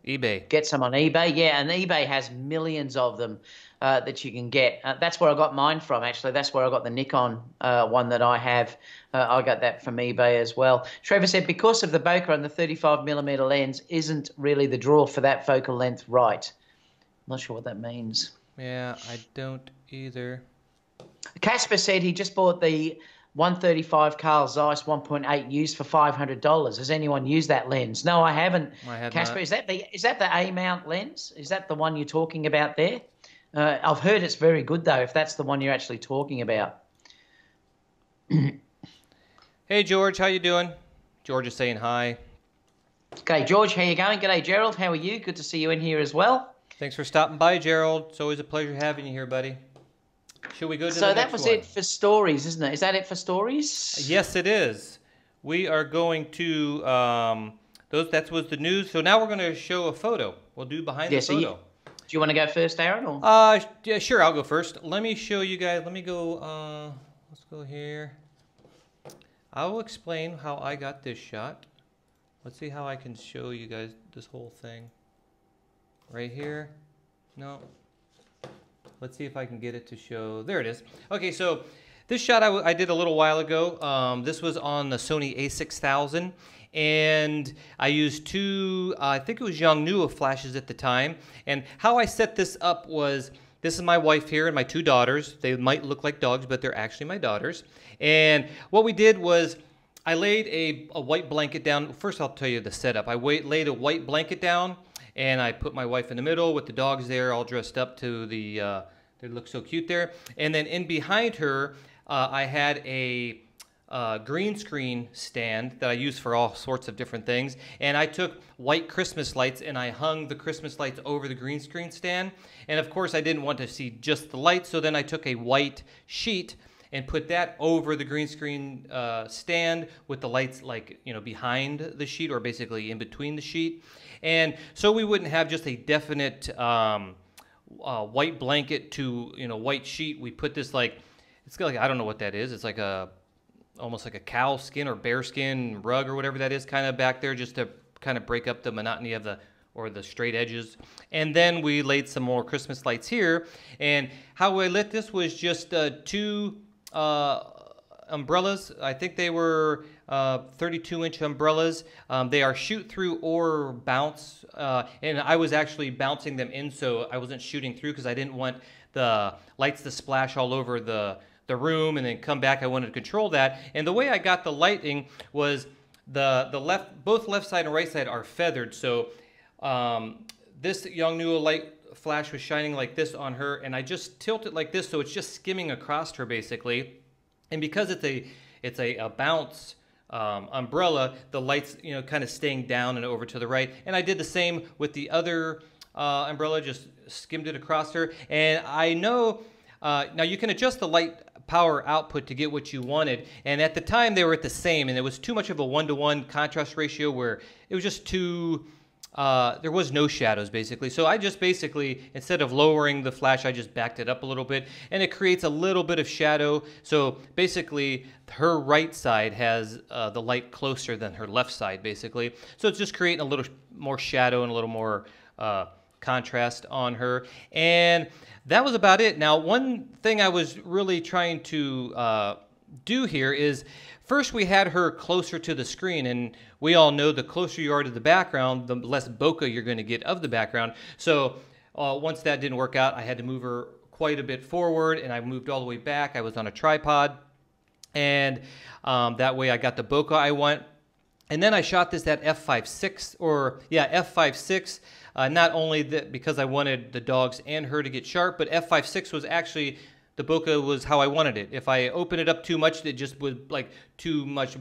eBay. get some on eBay? Yeah, and eBay has millions of them that you can get. That's where I got mine from, actually. That's where I got the Nikon one that I have. I got that from eBay as well. Trevor said, because of the bokeh and the 35mm lens isn't really the draw for that focal length, right? I'm not sure what that means. Yeah, I don't either. Casper said he just bought the 135 Carl Zeiss 1.8 used for $500. Has anyone used that lens? No, I haven't. I have Casper, not. is that the A mount lens? Is that the one you're talking about there? I've heard it's very good though, if that's the one you're actually talking about. Hey George, how you doing? George is saying hi. Okay, George, how you going? G'day, Gerald. How are you? Good to see you in here as well. Thanks for stopping by, Gerald. It's always a pleasure having you here, buddy. Should we go to the next one? So that was it for stories, isn't it? Is that it for stories? Yes, it is. We are going to that was the news. So now we're going to show a photo. We'll do behind the photo. Do you want to go first, Aaron? Or? Yeah, sure. I'll go first. Let me show you guys. Let me go. Let's go here. I will explain how I got this shot. Let's see how I can show you guys this whole thing. Right here. No. Let's see if I can get it to show. There it is. Okay, so this shot I did a little while ago. This was on the Sony a6000, and I used two, I think it was Yongnuo flashes at the time. And how I set this up was, this is my wife here and my two daughters. They might look like dogs, but they're actually my daughters. And what we did was, I laid a white blanket down. First, I'll tell you the setup. I laid a white blanket down, and I put my wife in the middle with the dogs there, all dressed up to the, they look so cute there. And then in behind her, I had a green screen stand that I use for all sorts of different things. And I took white Christmas lights and I hung the Christmas lights over the green screen stand. And of course, I didn't want to see just the lights, so then I took a white sheet and put that over the green screen stand with the lights, like, you know, behind the sheet, or basically in between the sheet. And so we wouldn't have just a definite white blanket to, you know, white sheet. We put this, like, it's like, I don't know what that is. It's like almost like a cow skin or bear skin rug or whatever that is, kind of back there, just to kind of break up the monotony of the straight edges. And then we laid some more Christmas lights here. And how I lit this was just two umbrellas. I think they were 32-inch umbrellas. They are shoot through or bounce, and I was actually bouncing them in, so I wasn't shooting through, because I didn't want the lights to splash all over the room and then come back. I wanted to control that. And the way I got the lighting was both left side and right side are feathered. So this Yongnuo light flash was shining like this on her, and I just tilt it like this, so it's just skimming across her basically. And because it's a bounce umbrella, the lights, you know, kind of staying down and over to the right. And I did the same with the other umbrella, just skimmed it across her. And I know now you can adjust the light power output to get what you wanted. And at the time they were at the same, and it was too much of a 1-to-1 contrast ratio where it was just too. There was no shadows basically. So I just basically, instead of lowering the flash, I just backed it up a little bit, and it creates a little bit of shadow. So basically her right side has the light closer than her left side basically. So it's just creating a little more shadow and a little more contrast on her. And that was about it. Now, one thing I was really trying to do here is, first we had her closer to the screen, and we all know the closer you are to the background, the less bokeh you're going to get of the background. So once that didn't work out, I had to move her quite a bit forward, and I moved all the way back. I was on a tripod, and that way I got the bokeh I want. And then I shot this at f5.6, or yeah, f5.6. Not only that because I wanted the dogs and her to get sharp, but f5.6 was actually, the bokeh was how I wanted it. If I open it up too much, it just would like too much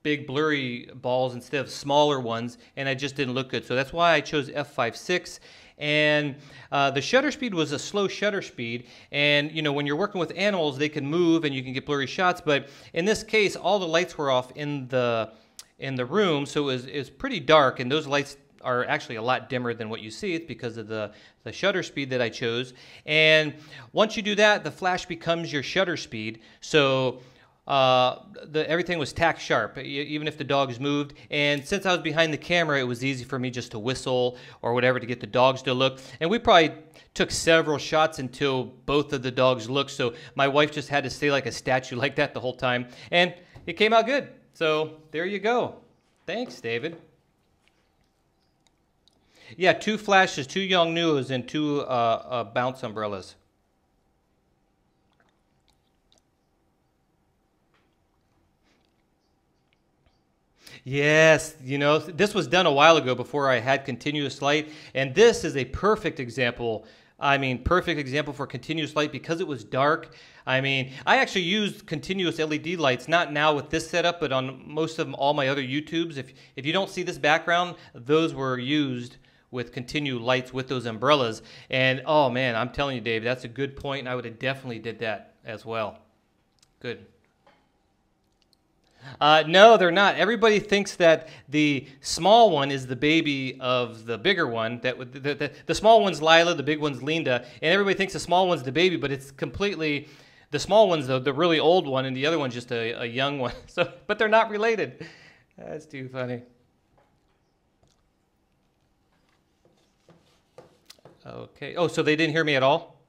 big blurry balls instead of smaller ones, and it just didn't look good. So that's why I chose f5.6. And the shutter speed was a slow shutter speed. And you know, when you're working with animals, they can move and you can get blurry shots. But in this case, all the lights were off in the room, so it was pretty dark, and those lights are actually a lot dimmer than what you see. It's because of the shutter speed that I chose. And once you do that, the flash becomes your shutter speed. So everything was tack sharp, even if the dogs moved. And since I was behind the camera, it was easy for me just to whistle or whatever to get the dogs to look. And we probably took several shots until both of the dogs looked. So my wife just had to stay like a statue like that the whole time. And it came out good. So there you go. Thanks, David. Yeah, 2 flashes, 2 Yongnuos, and 2 bounce umbrellas. Yes, this was done a while ago before I had continuous light, and this is a perfect example. I mean, perfect example for continuous light because it was dark. I mean, I actually used continuous LED lights, not now with this setup, but on most of all my other YouTubes. If you don't see this background, those were used with continuous lights with those umbrellas. And oh man, I'm telling you, Dave, that's a good point, and I would have definitely did that as well. Good. No, they're not. Everybody thinks that the small one is the baby of the bigger one. That the small one's Lila, the big one's Linda, and everybody thinks the small one's the baby, but it's completely the small one's the really old one, and the other one's just a young one. So, but they're not related. That's too funny. Okay. Oh, so they didn't hear me at all?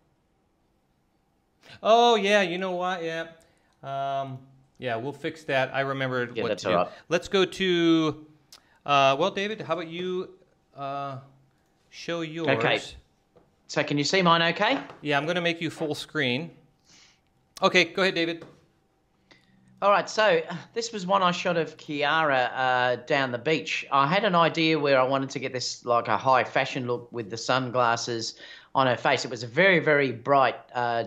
Oh yeah. You know what? Yeah. Yeah, we'll fix that. I remembered what to do. Right. Let's go to, well, David, how about you show yours? Okay. So can you see mine okay? Yeah, I'm going to make you full screen. Okay, go ahead, David. All right, so this was one I shot of Kiara down the beach. I had an idea where I wanted to get this like a high fashion look with the sunglasses on her face. It was a very, very bright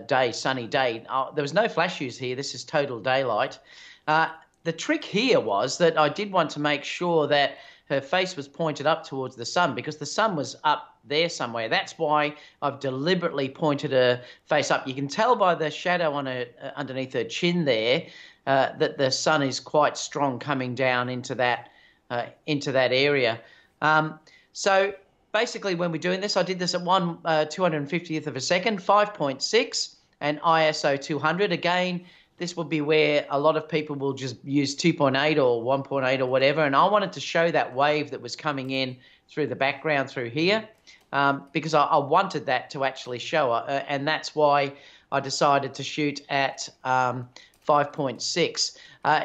day, sunny day. There was no flash use here. This is total daylight. The trick here was that I did want to make sure that her face was pointed up towards the sun because the sun was up there somewhere. That's why I've deliberately pointed her face up. You can tell by the shadow on her underneath her chin there that the sun is quite strong coming down into that area. So basically, when we're doing this, I did this at 250th of a second, 5.6, and ISO 200. Again, this will be where a lot of people will just use 2.8 or 1.8 or whatever, and I wanted to show that wave that was coming in through the background through here because I wanted that to actually show, and that's why I decided to shoot at 5.6.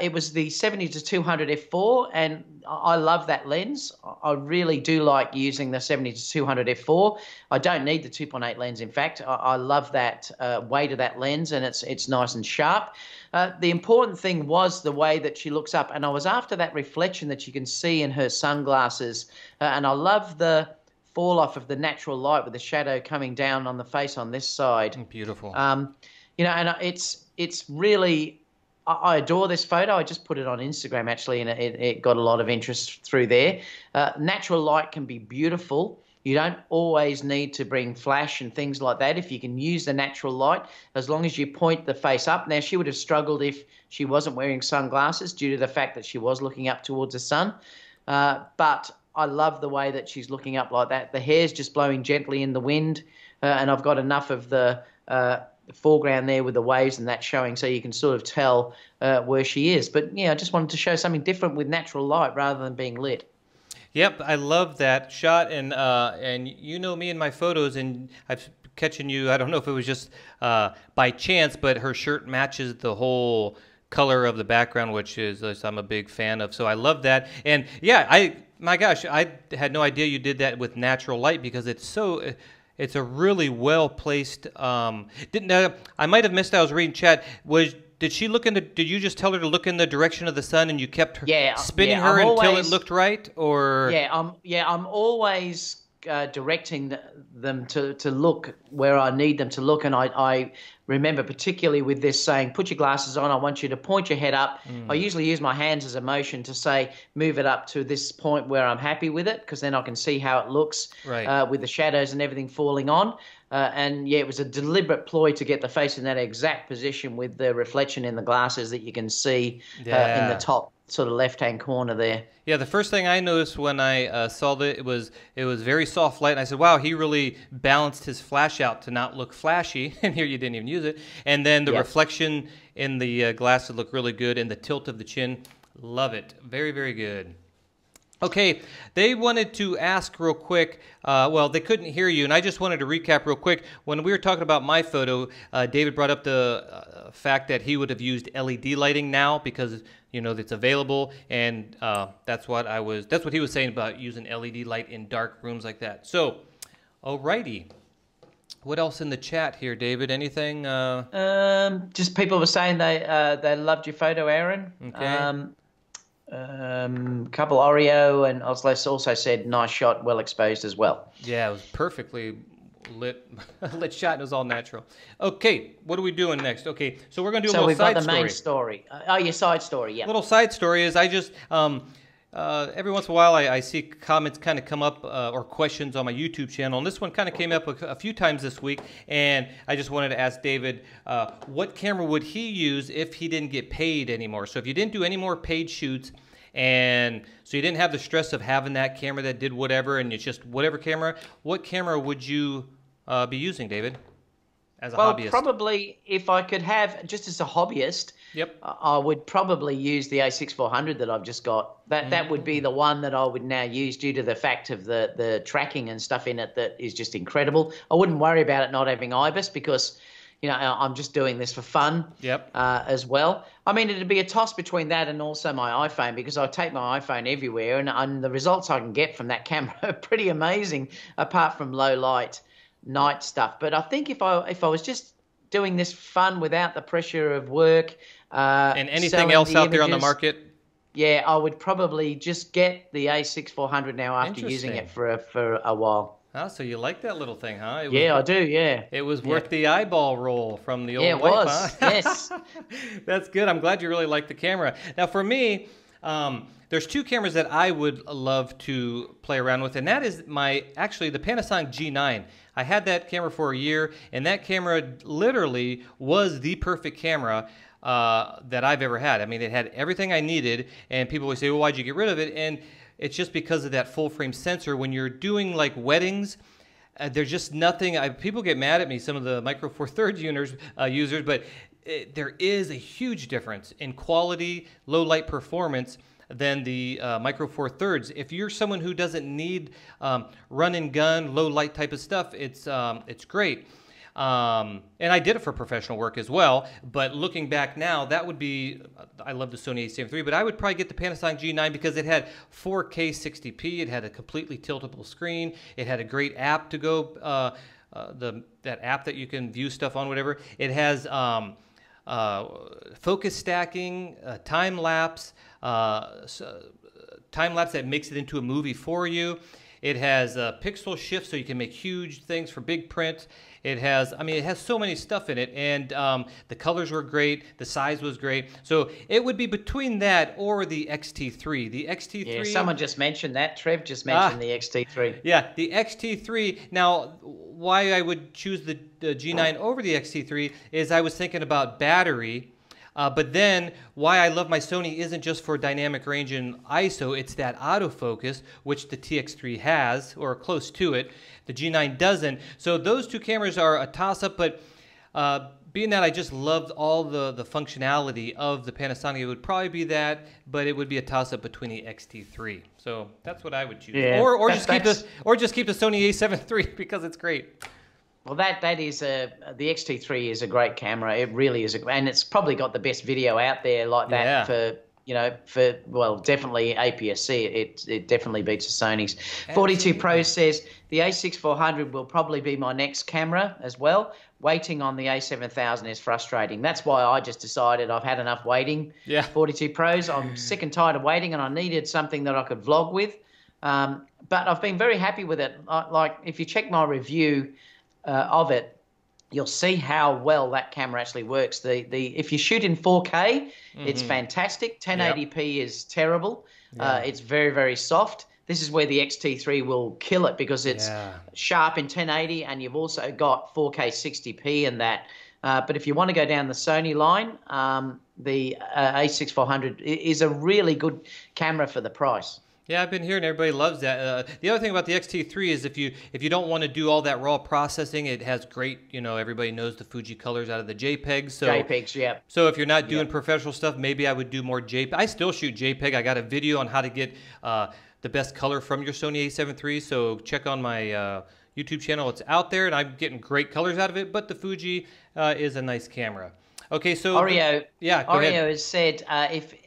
It was the 70-200 f4, and I love that lens. I really do like using the 70-200 f4. I don't need the 2.8 lens, in fact. I love that weight of that lens, and it's nice and sharp. The important thing was the way that she looks up, and I was after that reflection that you can see in her sunglasses, and I love the fall off of the natural light with the shadow coming down on the face on this side. Beautiful. And it's really, I adore this photo. I just put it on Instagram, actually, and it got a lot of interest through there. Natural light can be beautiful. You don't always need to bring flash and things like that if you can use the natural light, as long as you point the face up. Now, she would have struggled if she wasn't wearing sunglasses due to the fact that she was looking up towards the sun. But I love the way that she's looking up like that. The hair's just blowing gently in the wind, and I've got enough of the foreground there with the waves and that showing, so you can sort of tell where she is. But yeah, I just wanted to show something different with natural light rather than being lit. Yep, I love that shot, and you know me and my photos, and I've catching you. I don't know if it was just by chance, but her shirt matches the whole color of the background, which is I'm a big fan of. So I love that, and yeah, my gosh, I had no idea you did that with natural light because it's so. It's a really well placed. I might have missed. I was reading chat. Did she look into? Did you just tell her to look in the direction of the sun, and you kept her spinning her until it looked right? Or I'm always directing them to look where I need them to look, and I remember particularly with this saying, put your glasses on. I want you to point your head up. I usually use my hands as a motion to say, move it up to this point where I'm happy with it, because then I can see how it looks with the shadows and everything falling on. And yeah, it was a deliberate ploy to get the face in that exact position with the reflection in the glasses that you can see in the top sort of left-hand corner there. Yeah, the first thing I noticed when I saw that it was very soft light, and I said, "Wow, he really balanced his flash out to not look flashy." And here you didn't even use it. And then the reflection in the glasses looked really good, and the tilt of the chin, love it, very, very good. Okay, they wanted to ask real quick, well, they couldn't hear you, and I just wanted to recap real quick. When we were talking about my photo, David brought up the fact that he would have used LED lighting now because, you know, it's available, and that's what he was saying about using LED light in dark rooms like that. So, alrighty. What else in the chat here, David? Anything? Just people were saying they loved your photo, Aaron. Okay. Couple Oreo and Oastler also said nice shot, well exposed as well. Yeah, it was perfectly lit shot, and it was all natural. Okay, what are we doing next? Okay, so we're gonna do a little side story. So we've got the main story. Your side story, yeah. Little side story is I just every once in a while I see comments kind of come up or questions on my YouTube channel, and this one kind of came up a few times this week, and I just wanted to ask David what camera would he use if he didn't get paid anymore. So if you didn't do any more paid shoots, and so you didn't have the stress of having that camera that did whatever, and it's just whatever camera, what camera would you be using, David, as a hobbyist? Well, probably if I could have, just as a hobbyist, I would probably use the A6400 that I've just got. That would be the one that I would now use due to the fact of the tracking and stuff in it that is just incredible. I wouldn't worry about it not having IBIS because, you know, I'm just doing this for fun as well. I mean, it'd be a toss between that and also my iPhone because I take my iPhone everywhere, and the results I can get from that camera are pretty amazing apart from low light night stuff. But I think if I was just doing this for fun without the pressure of work and anything else out there on the market, yeah, I would probably just get the A6400 now after using it for a while. Oh, so you like that little thing, huh? Yeah, I do, yeah. It was worth the eyeball roll from the old wife, was. Huh? Yes. That's good. I'm glad you really like the camera. Now, for me, there's two cameras that I would love to play around with, and that is actually the Panasonic G9. I had that camera for a year, and that camera literally was the perfect camera that I've ever had. I mean, it had everything I needed, and people would say, well, why'd you get rid of it? And it's just because of that full frame sensor. When you're doing like weddings, there's just nothing. People get mad at me, some of the Micro Four Thirds users, but there is a huge difference in quality, low light performance than the Micro Four Thirds. If you're someone who doesn't need run and gun, low light type of stuff, it's great. And I did it for professional work as well, but looking back now, that would be, I love the Sony a7 III, but I would probably get the Panasonic G9 because it had 4K 60p, it had a completely tiltable screen, it had a great app to go, that app that you can view stuff on, whatever. It has focus stacking, time-lapse that makes it into a movie for you. It has pixel shift so you can make huge things for big print. It has so many stuff in it, and the colors were great. The size was great. So it would be between that or the XT3. The XT3. Yeah, someone just mentioned that. Trev just mentioned the XT3. Yeah, the XT3. Now, why I would choose the G9 over the XT3 is I was thinking about battery. But then why I love my Sony isn't just for dynamic range and ISO, it's that autofocus, which the TX3 has, or close to it. The G9 doesn't. So those two cameras are a toss-up, but being that I just loved all the functionality of the Panasonic, it would probably be that, but it would be a toss-up between the XT3. So that's what I would choose. Yeah, or just keep the Sony a7 III because it's great. Well, that is the XT3 is a great camera. It really is, and it's probably got the best video out there like that for definitely APS-C. It definitely beats the Sony's. 42 Pro says the A6400 will probably be my next camera as well. Waiting on the A7000 is frustrating. That's why I just decided I've had enough waiting. Yeah. 42 Pros. I'm sick and tired of waiting, and I needed something that I could vlog with. But I've been very happy with it. Like if you check my review of it, you'll see how well that camera actually works. If you shoot in 4K, it's fantastic. 1080p is terrible. It's very, very soft. This is where the XT3 will kill it because it's sharp in 1080, and you've also got 4K 60p and that But if you want to go down the Sony line, the A6400 is a really good camera for the price. Yeah, I've been hearing everybody loves that. The other thing about the X-T3 is if you don't want to do all that raw processing, it has great, everybody knows the Fuji colors out of the JPEGs. So, JPEGs, yeah. So if you're not doing professional stuff, maybe I would do more JPEG. I still shoot JPEG. I got a video on how to get the best color from your Sony A7 III, so check on my YouTube channel. It's out there, and I'm getting great colors out of it, but the Fuji is a nice camera. Okay, so... Oreo, go ahead. has said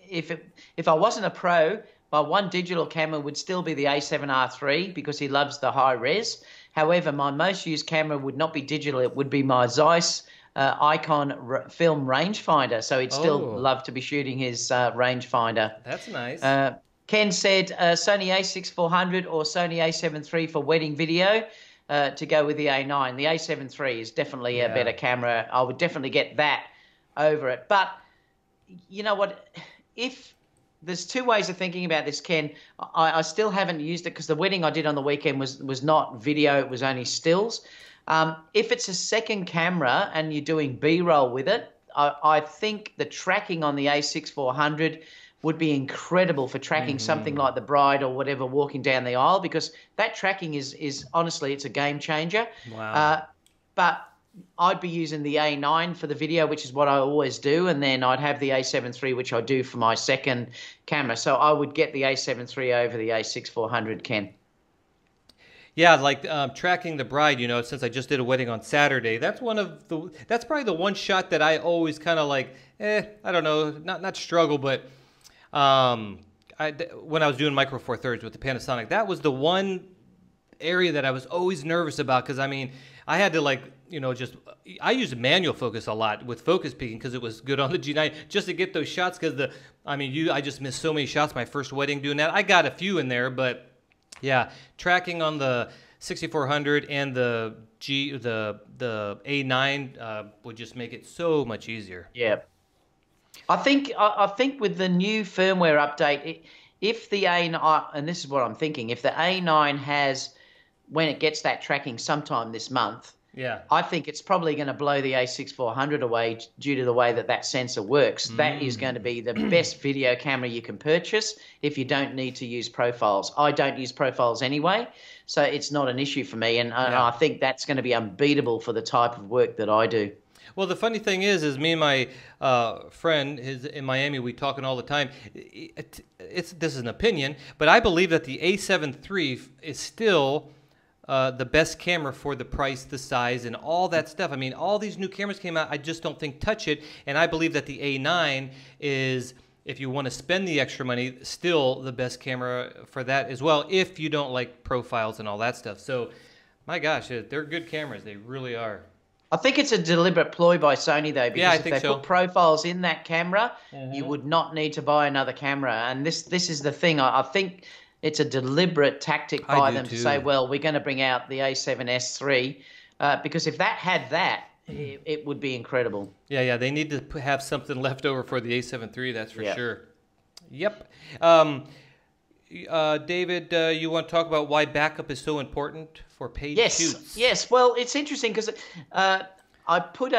if I wasn't a pro... my one digital camera would still be the A7R III because he loves the high res. However, my most used camera would not be digital. It would be my Zeiss Icon film rangefinder. So he'd still love to be shooting his rangefinder. That's nice. Ken said Sony A6400 or Sony A7 III for wedding video to go with the A9. The A7 III is definitely a better camera. I would definitely get that over it. But you know what? There's two ways of thinking about this, Ken. I still haven't used it because the wedding I did on the weekend was not video. It was only stills. If it's a second camera and you're doing B-roll with it, I think the tracking on the A6400 would be incredible for tracking something like the bride or whatever walking down the aisle, because that tracking is honestly, it's a game changer. Wow. But I'd be using the A9 for the video, which is what I always do, and then I'd have the A7 III, which I do for my second camera. So I would get the A7 III over the A6400, Ken. Yeah, like tracking the bride, since I just did a wedding on Saturday, that's probably the one shot that I always kind of like, I don't know, not struggle, but when I was doing Micro Four Thirds with the Panasonic, that was the one area that I was always nervous about, because I had to I used manual focus a lot with focus peaking because it was good on the G9 just to get those shots, because I just missed so many shots my first wedding doing that. I got a few in there, but yeah, tracking on the 6400 and the A9 would just make it so much easier. Yeah. I think with the new firmware update, if the A9, and this is what I'm thinking, if the A9 has, when it gets that tracking sometime this month, I think it's probably going to blow the A6400 away due to the way that sensor works. That is going to be the best video camera you can purchase if you don't need to use profiles. I don't use profiles anyway, so it's not an issue for me, and I think that's going to be unbeatable for the type of work that I do. Well, the funny thing is me and my friend in Miami, we talking all the time. This is an opinion, but I believe that the A7 III is still the best camera for the price, the size, and all that stuff. All these new cameras came out, I just don't think touch it, and I believe that the A9 is, if you want to spend the extra money, still the best camera for that as well, if you don't like profiles and all that stuff. So, my gosh, they're good cameras. They really are. I think it's a deliberate ploy by Sony, though, because if they put profiles in that camera, you would not need to buy another camera. And this is the thing. I think it's a deliberate tactic by them to say, well, we're going to bring out the A7S III, because if that had that, it would be incredible. Yeah, they need to have something left over for the A7 III, that's for sure. Yep. David, you want to talk about why backup is so important for paid shoots? Yes. Well, it's interesting because I put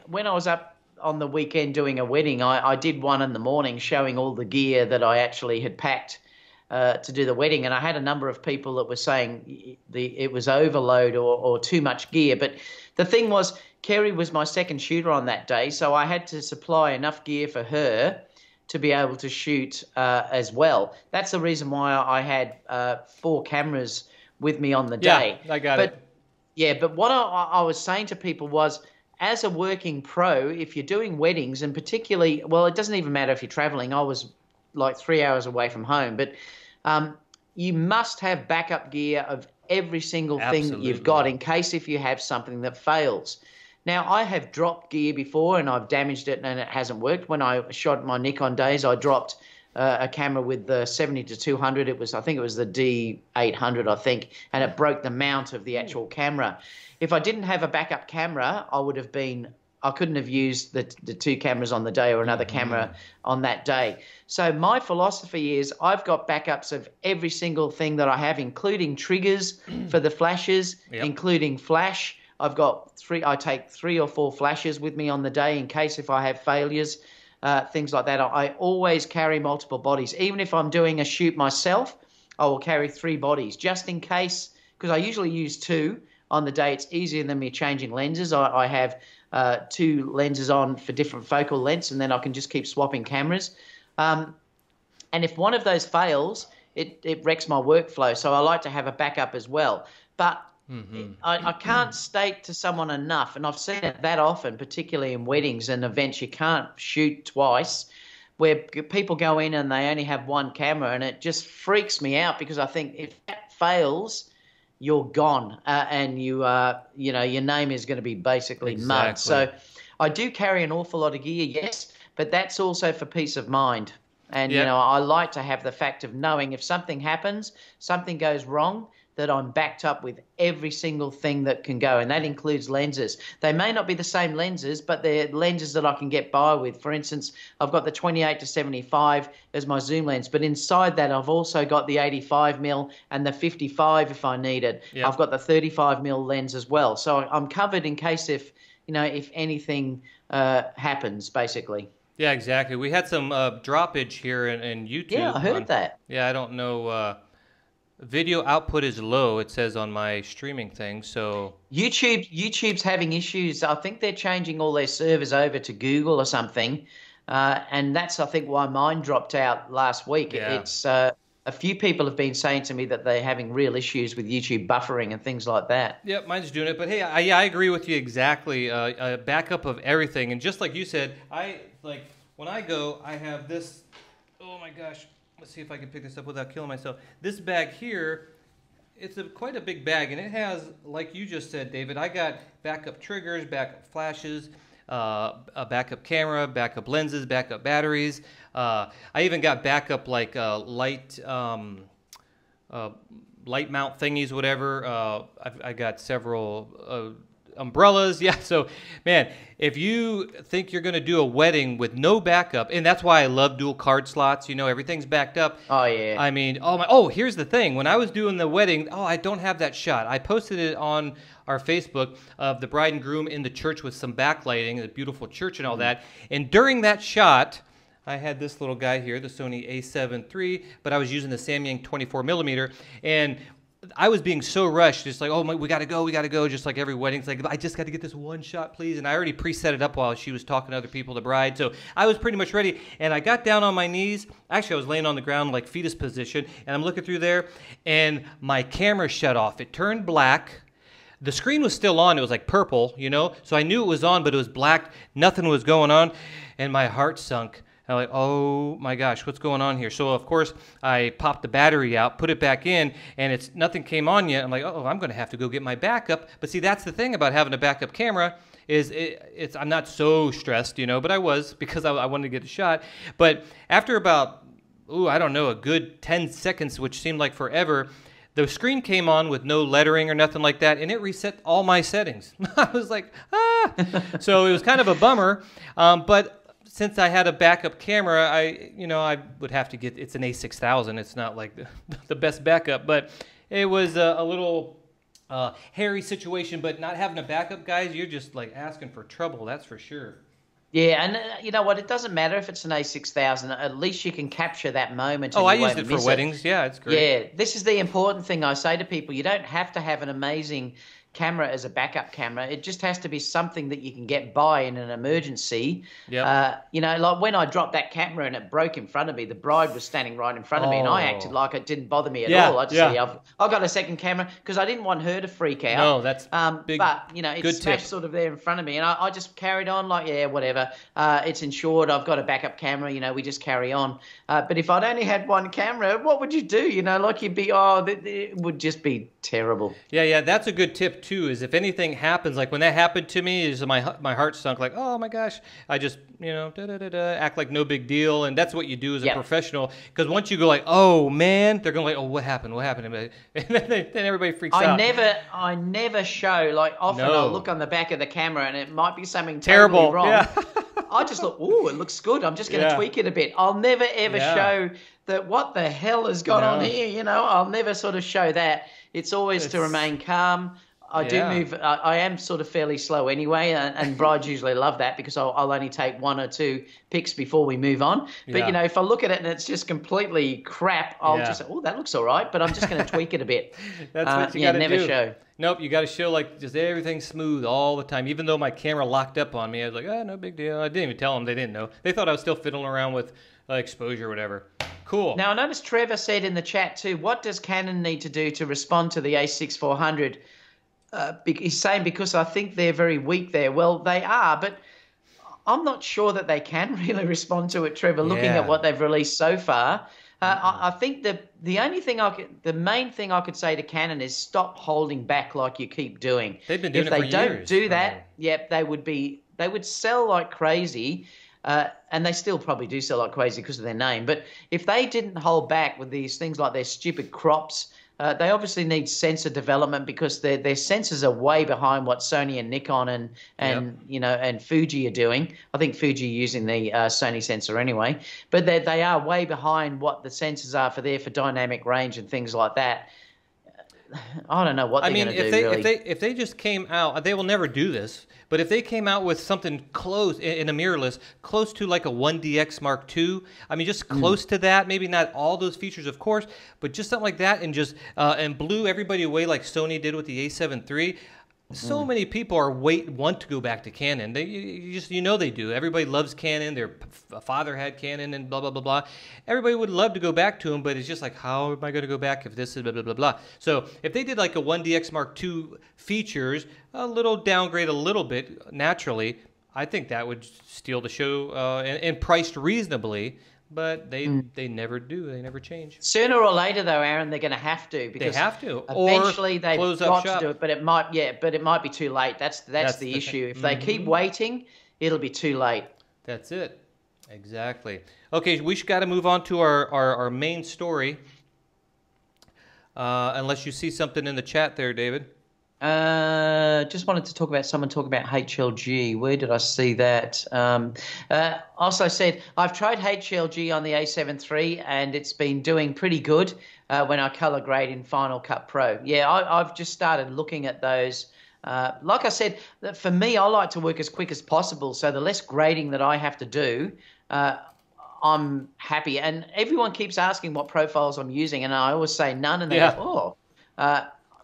when I was up on the weekend doing a wedding, I did one in the morning showing all the gear that I actually had packed to do the wedding, and I had a number of people that were saying it was overload or too much gear. But the thing was, Kerry was my second shooter on that day, so I had to supply enough gear for her to be able to shoot as well. That's the reason why I had 4 cameras with me on the day. Yeah, I got it. Yeah, but what I was saying to people was, as a working pro, if you're doing weddings, and particularly, well, it doesn't even matter if you're traveling. I was like 3 hours away from home, but you must have backup gear of every single thing that you've got in case if you have something that fails. Now, I have dropped gear before and I've damaged it and it hasn't worked. When I shot my Nikon days, I dropped a camera with the 70-200. I think it was the D800, I think, and it broke the mount of the actual camera. If I didn't have a backup camera, I couldn't have used the 2 cameras on the day or another camera on that day. So my philosophy is I've got backups of every single thing that I have, including triggers for the flashes, including flash. I take 3 or 4 flashes with me on the day in case if I have failures, things like that. I always carry multiple bodies. Even if I'm doing a shoot myself, I will carry 3 bodies just in case, because I usually use 2 on the day. It's easier than me changing lenses. I have 2 lenses on for different focal lengths, and then I can just keep swapping cameras. And if one of those fails, it wrecks my workflow. So I like to have a backup as well. But I can't state to someone enough, and I've seen it that often, particularly in weddings and events, you can't shoot twice, where people go in and they only have 1 camera, and it just freaks me out because I think if that fails, you're gone, and your name is going to be basically mud. So I do carry an awful lot of gear, yes, but that's also for peace of mind. And, I like to have the fact of knowing if something happens, something goes wrong, that I'm backed up with every single thing that can go, and that includes lenses. They may not be the same lenses, but they're lenses that I can get by with. For instance, I've got the 28-75 as my zoom lens, but inside that I've also got the 85mm and the 55 if I need it. Yep. I've got the 35mm lens as well. So I'm covered in case if anything happens, basically. Yeah, exactly. We had some droppage here in YouTube. Yeah, I heard that. Yeah, I don't know. Video output is low, it says on my streaming thing. So YouTube's having issues. I think they're changing all their servers over to Google or something, and that's I think why mine dropped out last week. Yeah. It's a few people have been saying to me that they're having real issues with YouTube buffering and things like that. Yep, mine's doing it. But hey, I agree with you exactly. A backup of everything, and just like you said, when I go, I have this. Oh my gosh. Let's see if I can pick this up without killing myself. This bag here, it's quite a big bag, and it has, like you just said, David, I got backup triggers, backup flashes, a backup camera, backup lenses, backup batteries. I even got backup light mount thingies, whatever. I got several umbrellas. Yeah, so man, if you think you're going to do a wedding with no backup, and that's why I love dual card slots, everything's backed up. Oh yeah. I mean, here's the thing. When I was doing the wedding, I don't have that shot. I posted it on our Facebook of the bride and groom in the church with some backlighting, the beautiful church and all that. And during that shot, I had this little guy here, the Sony A7 III, but I was using the Samyang 24mm, and I was being so rushed, just like, we got to go, just like every wedding. It's like, I just got to get this one shot, please. And I already preset it up while she was talking to other people, the bride. So I was pretty much ready. And I got down on my knees. Actually, I was laying on the ground like fetus position. And I'm looking through there, and my camera shut off. It turned black. The screen was still on. It was like purple, So I knew it was on, but it was black. Nothing was going on. And my heart sunk. I'm like, oh my gosh, what's going on here? So of course I popped the battery out, put it back in, and nothing came on yet. I'm like, I'm going to have to go get my backup. But see, that's the thing about having a backup camera is I'm not so stressed, but I was because I wanted to get a shot. But after about, I don't know, a good 10 seconds, which seemed like forever, the screen came on with no lettering or nothing like that, and it reset all my settings. I was like, So it was kind of a bummer, but since I had a backup camera, I would have to get, it's an A6000. It's not like the best backup, but it was a little hairy situation. But not having a backup, guys, you're just like asking for trouble. That's for sure. Yeah, and you know what? It doesn't matter if it's an A6000. At least you can capture that moment. I used it for weddings. Yeah, it's great. Yeah, this is the important thing I say to people. You don't have to have an amazing camera as a backup camera. It just has to be something that you can get by in an emergency. Yeah. Like when I dropped that camera and it broke in front of me, the bride was standing right in front of me, and I acted like it didn't bother me at all. I just say, I've got a second camera because I didn't want her to freak out. No, that's big. But it smashed sort of there in front of me, and I just carried on like, whatever. It's insured. I've got a backup camera. We just carry on. But if I'd only had one camera, what would you do? Like you'd be, it would just be terrible. Yeah, that's a good tip too, is if anything happens, like when that happened to me, is my heart sunk, like, oh my gosh, I just, act like no big deal, and that's what you do as a professional, because once you go like, oh man, they're going like, oh, what happened, and then everybody freaks out. I never show, like often I'll look on the back of the camera and it might be something terrible, totally wrong. Yeah. I just look, it looks good, I'm just going to tweak it a bit. I'll never ever show that what the hell has gone on here, I'll never sort of show that. It's always to remain calm. I do move. I am sort of fairly slow anyway, and brides usually love that because I'll only take 1 or 2 pics before we move on. But if I look at it and it's just completely crap, I'll just say, "Oh, that looks all right," but I'm just going to tweak it a bit. That's what you got to never do. Show. Nope, you got to show like just everything smooth all the time. Even though my camera locked up on me, I was like, "Oh, no big deal." I didn't even tell them; they didn't know. They thought I was still fiddling around with exposure or whatever. Cool. Now I noticed Trevor said in the chat too. What does Canon need to do to respond to the A6400? He's saying because I think they're very weak there. Well, they are, but I'm not sure that they can really respond to it, Trevor, looking at what they've released so far. I think the main thing I could say to Canon is stop holding back like you keep doing. They've been doing it for years. If they don't do that, they would sell like crazy. And they still probably do sell like crazy because of their name. But if they didn't hold back with these things like their stupid crops, they obviously need sensor development because their sensors are way behind what Sony and Nikon and Fuji are doing. I think Fuji are using the Sony sensor anyway, but they are way behind what the sensors are for dynamic range and things like that. I don't know what they're going to do. If they just came out, they will never do this. But if they came out with something close in a mirrorless, close to like a 1DX Mark II, I mean, just close to that. Maybe not all those features, of course, but just something like that, and just and blew everybody away like Sony did with the A7 III. So many people want to go back to Canon. They they do. Everybody loves Canon. Their father had Canon and blah blah blah blah. Everybody would love to go back to them, but it's just like, how am I going to go back if this is blah blah blah blah? So if they did like a 1DX Mark II features, a little downgrade, a little bit naturally, I think that would steal the show and priced reasonably. But they never do. They never change. Sooner or later, though, Aaron, they're going to have to because they have to. Eventually, they've got to do it. But it might be too late. That's the issue. If they keep waiting, it'll be too late. That's it. Exactly. Okay, we got to move on to our main story. Unless you see something in the chat there, David. Just wanted to talk about HLG. Where did I see that? Also said, I've tried HLG on the A7 III and it's been doing pretty good when I color grade in Final Cut Pro. Yeah, I've just started looking at those. Like I said, for me, I like to work as quick as possible. So the less grading that I have to do, I'm happy. And everyone keeps asking what profiles I'm using. And I always say none. And they go,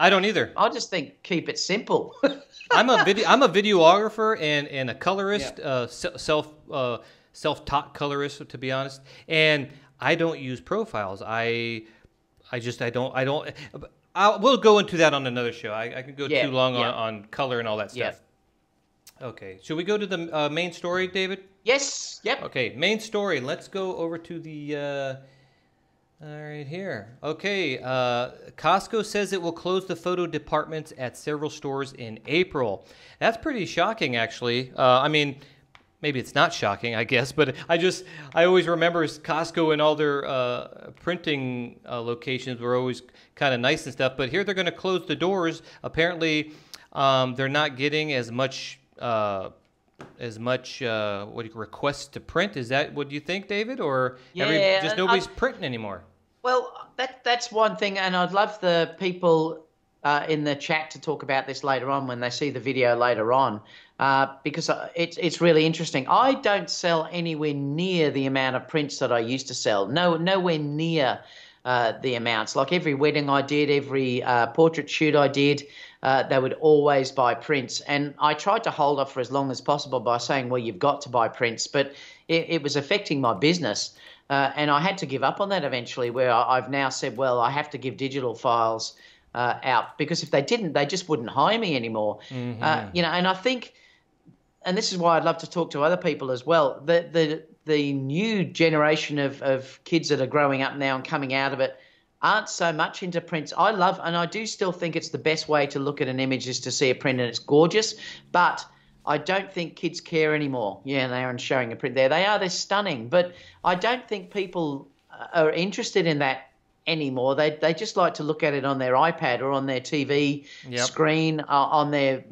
I don't either. I just think keep it simple. I'm a videographer and a colorist, self-taught colorist, to be honest. And I don't use profiles. We'll go into that on another show. I can go too long on color and all that stuff. Okay, should we go to the main story, David? Yes. Yep. Okay, main story. Let's go over to the. All right, here. Okay, Costco says it will close the photo departments at several stores in April. That's pretty shocking, actually. I mean, maybe it's not shocking, I guess, but I always remember Costco and all their printing locations were always kind of nice and stuff. But here they're going to close the doors. Apparently, they're not getting as much requests to print. Is that what you think, David? Or just nobody's printing anymore? Well, that's one thing, and I'd love the people in the chat to talk about this later on when they see the video later on, because it's really interesting. I don't sell anywhere near the amount of prints that I used to sell. Nowhere near the amounts. Like every wedding I did, every portrait shoot I did, they would always buy prints. And I tried to hold off for as long as possible by saying, well, you've got to buy prints, but it was affecting my business. And I had to give up on that eventually, where I've now said, well, I have to give digital files out, because if they didn't, they just wouldn't hire me anymore. And I think, and this is why I'd love to talk to other people as well, the new generation of kids that are growing up now and coming out of it aren't so much into prints. I do still think it's the best way to look at an image is to see a print and it's gorgeous, but I don't think kids care anymore. Yeah, they are showing a print there. They're stunning, but I don't think people are interested in that anymore. They just like to look at it on their iPad or on their TV screen, on their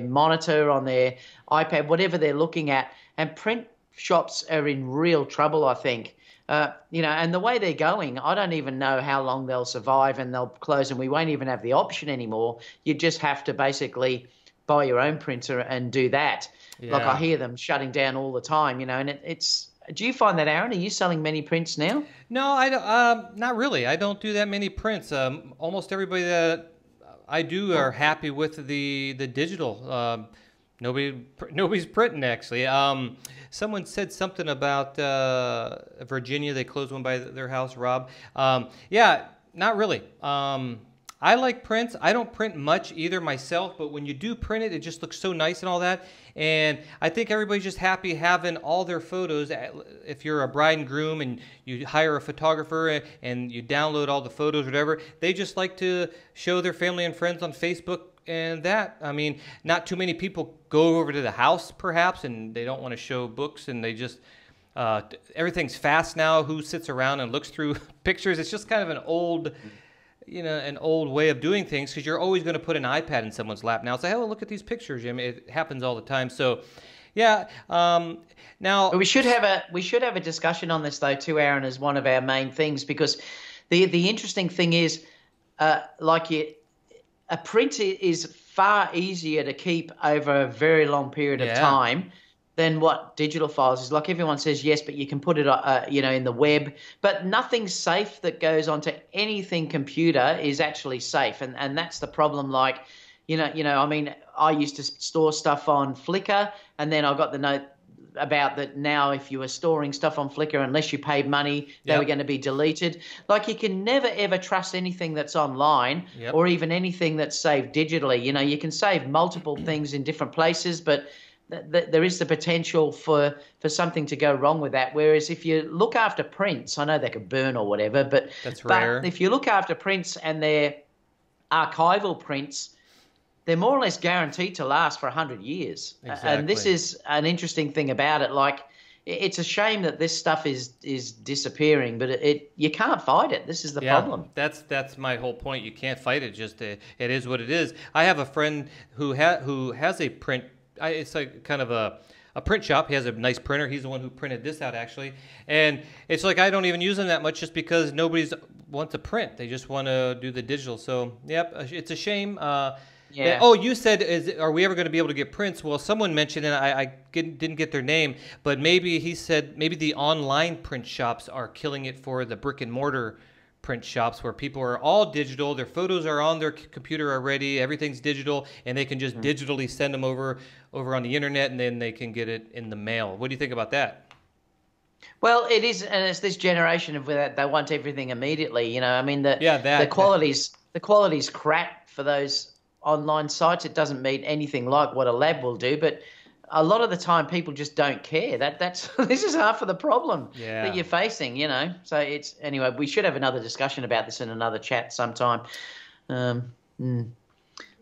monitor, on their iPad, whatever they're looking at. And print shops are in real trouble, I think. And the way they're going, I don't even know how long they'll survive, and they'll close, and we won't even have the option anymore. You just have to basically buy your own printer and do that. Yeah. Like I hear them shutting down all the time, and it's. Do you find that, Aaron? Are you selling many prints now? No, I don't, not really. I don't do that many prints. Almost everybody that I do are happy with the digital. Nobody's printing actually. Someone said something about Virginia. They closed one by their house. Rob. Yeah, not really. I like prints. I don't print much either myself, but when you do print it, it just looks so nice and all that. And I think everybody's just happy having all their photos. If you're a bride and groom and you hire a photographer and you download all the photos or whatever, they just like to show their family and friends on Facebook and that. I mean, not too many people go over to the house perhaps, and they don't want to show books, and they just, everything's fast now. Who sits around and looks through pictures? It's just kind of an old way of doing things, because you're always going to put an iPad in someone's lap now. It's like, oh, look at these pictures. I mean, it happens all the time. So, yeah. Now, but we should have a discussion on this though too, Aaron, as one of our main things, because the interesting thing is, a print is far easier to keep over a very long period of time than what digital files is. Like everyone says, yes, but you can put it, in the web. But nothing safe that goes onto anything computer is actually safe, and that's the problem. Like, I mean, I used to store stuff on Flickr, and then I got the note about that now if you were storing stuff on Flickr, unless you paid money, they were going to be deleted. Like, you can never ever trust anything that's online or even anything that's saved digitally. You can save multiple things in different places, but there is the potential for something to go wrong with that. Whereas if you look after prints, I know they could burn or whatever, but that's rare. If you look after prints and they're archival prints, they're more or less guaranteed to last for 100 years. Exactly. And this is an interesting thing about it. Like, it's a shame that this stuff is disappearing, but you can't fight it. This is the problem. That's my whole point. You can't fight it. Just it is what it is. I have a friend who has a print. It's like kind of a print shop. He has a nice printer. He's the one who printed this out, actually. And it's like I don't even use them that much, just because nobody's wants to print. They just want to do the digital. So, yep, it's a shame. You said, are we ever going to be able to get prints? Well, someone mentioned, and I didn't get their name, but maybe he said maybe the online print shops are killing it for the brick and mortar print shops, where people are all digital. Their photos are on their computer already. Everything's digital, and they can just digitally send them over on the internet, and then they can get it in the mail. What do you think about that? Well, it is, and it's this generation of where they want everything immediately. I mean, the quality's crap for those online sites. It doesn't mean anything like what a lab will do, but a lot of the time people just don't care. That's this is half of the problem that you're facing, So anyway, we should have another discussion about this in another chat sometime.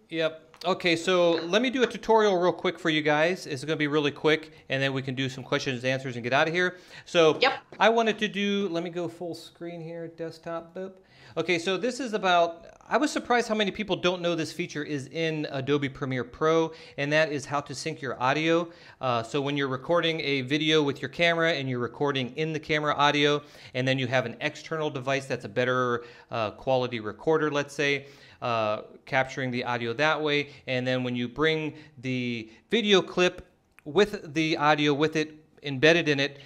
Yep. Okay, so let me do a tutorial real quick for you guys. It's going to be really quick, and then we can do some questions and answers and get out of here. So I wanted to do, let me go full screen here, desktop. Boop. Okay, so this is about, I was surprised how many people don't know this feature is in Adobe Premiere Pro, and that is how to sync your audio. So when you're recording a video with your camera and you're recording in the camera audio, and then you have an external device that's a better quality recorder, let's say, capturing the audio that way, and then when you bring the video clip with the audio with it embedded in it,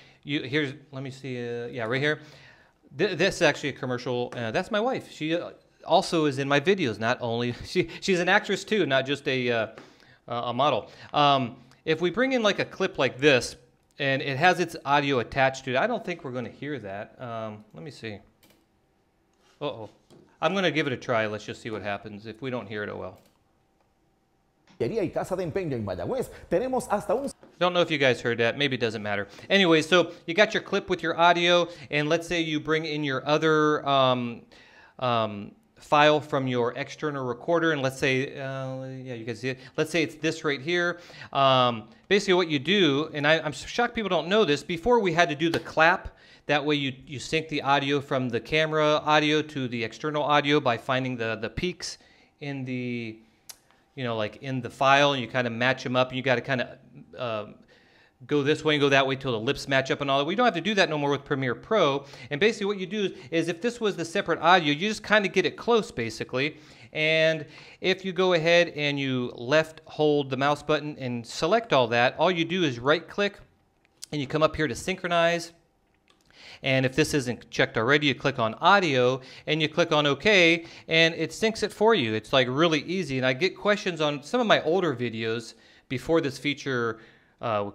let me see, right here. This is actually a commercial. That's my wife. She also is in my videos. Not only she's an actress too, not just a model. If we bring in like a clip like this, and it has its audio attached to it, I don't think we're going to hear that. Let me see. I'm going to give it a try. Let's just see what happens. If we don't hear it, oh well. Y Casa de Empeño en Mayagüez, tenemos hasta un... Don't know if you guys heard that. Maybe it doesn't matter. Anyway, so you got your clip with your audio, and let's say you bring in your other file from your external recorder, and let's say, you can see it. Let's say it's this right here. Basically what you do, and I'm shocked people don't know this, before we had to do the clap. That way you sync the audio from the camera audio to the external audio by finding the peaks in the, like in the file, and you kind of match them up, and you got to kind of go this way and go that way till the lips match up and all that. We don't have to do that no more with Premiere Pro. And basically what you do is if this was the separate audio, you just kind of get it close basically. And if you go ahead and you left hold the mouse button and select all that, all you do is right click and you come up here to synchronize. And if this isn't checked already, you click on audio and you click on OK and it syncs it for you. It's like really easy. And I get questions on some of my older videos before this feature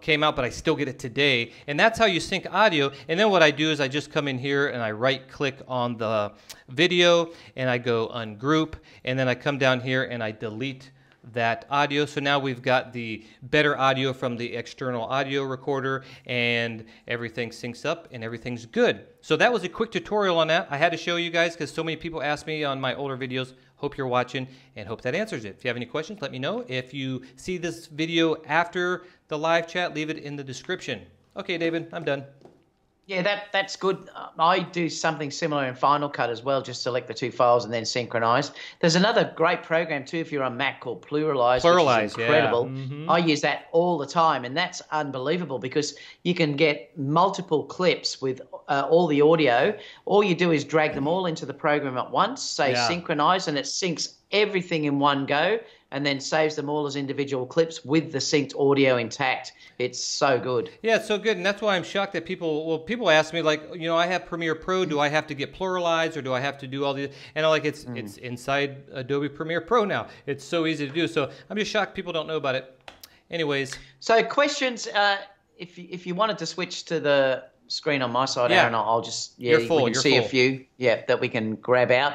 came out, but I still get it today. And that's how you sync audio. And then what I do is I just come in here and I right click on the video and I go ungroup. And then I come down here and I delete that audio. So now we've got the better audio from the external audio recorder and everything syncs up and everything's good. So that was a quick tutorial on that. I had to show you guys because so many people ask me on my older videos. Hope you're watching and hope that answers it. If you have any questions, let me know. If you see this video after the live chat, leave it in the description. Okay, David, I'm done. Yeah, that's good. I do something similar in Final Cut as well. Just select the two files and then synchronize. There's another great program too if you're on Mac called Pluralize, which is incredible. Yeah. Mm-hmm. I use that all the time, and that's unbelievable because you can get multiple clips with all the audio. All you do is drag them all into the program at once, say synchronize, and it syncs everything in one go and then saves them all as individual clips with the synced audio intact. It's so good. Yeah, it's so good, and that's why I'm shocked that people ask me, like, you know, I have Premiere Pro, do I have to get Pluralize or do I have to do all these? And I'm like, it's inside Adobe Premiere Pro now. It's so easy to do, so I'm just shocked people don't know about it. Anyways. So questions, if you wanted to switch to the screen on my side, Aaron, I'll just, we can see a few, that we can grab out.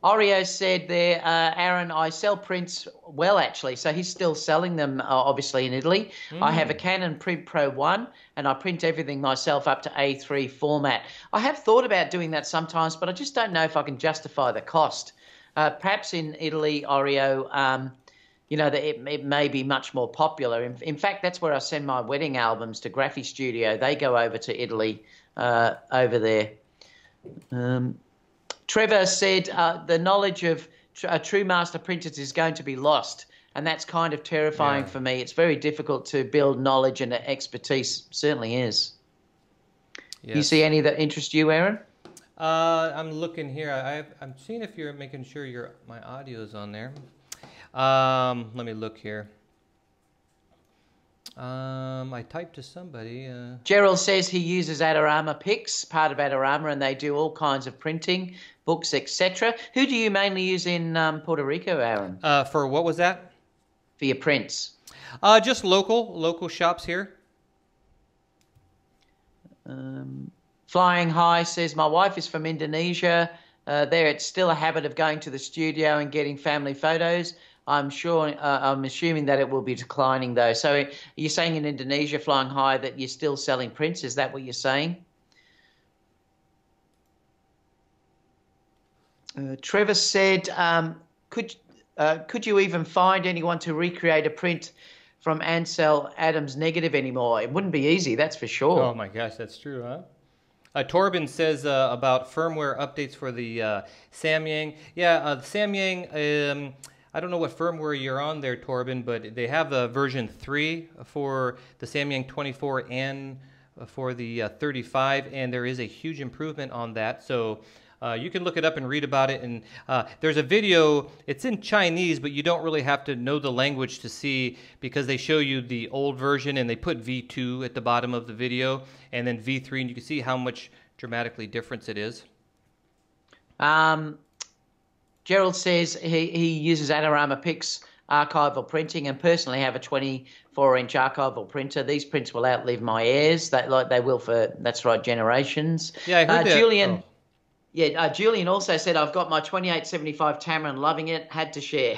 Oreo said there, Aaron, I sell prints well, actually. So he's still selling them, obviously, in Italy. I have a Canon Print Pro 1, and I print everything myself up to A3 format. I have thought about doing that sometimes, but I just don't know if I can justify the cost. Perhaps in Italy, Oreo, you know, that it may be much more popular. In fact, that's where I send my wedding albums to Graphy Studio. They go over to Italy over there. Trevor said the knowledge of true master printers is going to be lost, and that's kind of terrifying for me. It's very difficult to build knowledge and expertise. Certainly is. Yes. You see any that interest you, Aaron? I'm looking here. I'm seeing if you're making sure my audio is on there. Let me look here. I typed to somebody. Gerald says he uses Adorama Pix, part of Adorama, and they do all kinds of printing, books, etc. Who do you mainly use in Puerto Rico, Aaron? For what was that? For your prints? Just local shops here. Flying High says, my wife is from Indonesia. There it's still a habit of going to the studio and getting family photos. I'm assuming that it will be declining though. So you're saying in Indonesia, Flying High, that you're still selling prints? Is that what you're saying? Trevor said, could you even find anyone to recreate a print from Ansel Adams' negative anymore? It wouldn't be easy, that's for sure. Oh my gosh, that's true, huh? Torben says about firmware updates for the Samyang. Yeah, the Samyang, I don't know what firmware you're on there, Torben, but they have version 3 for the Samyang 24 and for the 35, and there is a huge improvement on that. So you can look it up and read about it. And there's a video, it's in Chinese, but you don't really have to know the language to see, because they show you the old version and they put V2 at the bottom of the video and then V3, and you can see how much dramatically difference it is. Gerald says he uses Adorama Pix archival printing, and personally have a 24-inch archival printer. These prints will outlive my heirs. They will for, that's right, generations. Yeah, I heard that. Julian. Oh. Yeah, Julian also said, I've got my 2875 Tamron, loving it, had to share.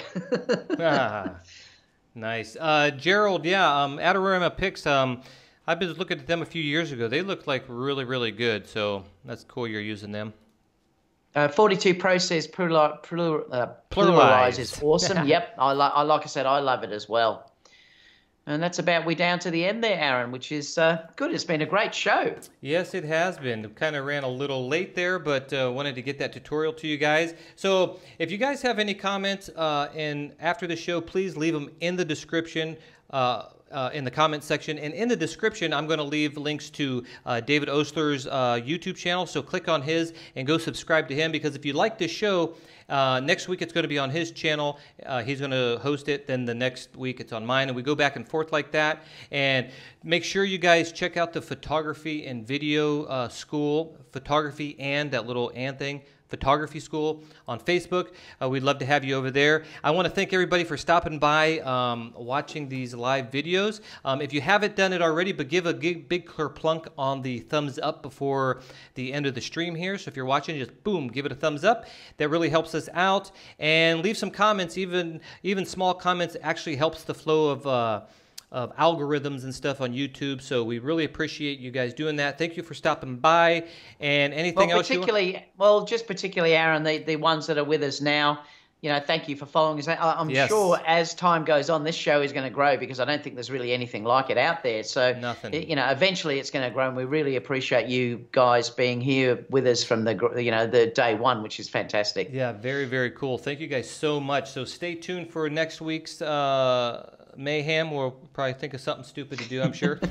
Nice. Gerald, Adorama Pix, I've been looking at them a few years ago. They look like really, really good, so that's cool you're using them. 42 Pro says Pluralize is awesome. Yep, like I said, I love it as well. And that's about, we down to the end there, Aaron, which is good. It's been a great show. Yes, it has been. Kind of ran a little late there, but wanted to get that tutorial to you guys. So if you guys have any comments and after the show, please leave them in the description. in the comment section, and in the description I'm going to leave links to David Oastler's YouTube channel, so click on his and go subscribe to him, because if you like this show, next week it's going to be on his channel. He's going to host it, then the next week it's on mine, and we go back and forth like that. And make sure you guys check out the photography and video school, photography and that little and thing, photography school on Facebook. We'd love to have you over there. I want to thank everybody for stopping by, watching these live videos. If you haven't done it already, but give a big kerplunk on the thumbs up before the end of the stream here. So if you're watching, just boom, give it a thumbs up. That really helps us out. And leave some comments. Even small comments actually helps the flow of algorithms and stuff on YouTube. So we really appreciate you guys doing that. Thank you for stopping by. And anything else particularly, Aaron, the ones that are with us now, thank you for following us. I'm sure as time goes on, this show is going to grow, because I don't think there's really anything like it out there. So, eventually it's going to grow, and we really appreciate you guys being here with us from the day one, which is fantastic. Yeah, very, very cool. Thank you guys so much. So stay tuned for next week's mayhem. We'll probably think of something stupid to do, I'm sure.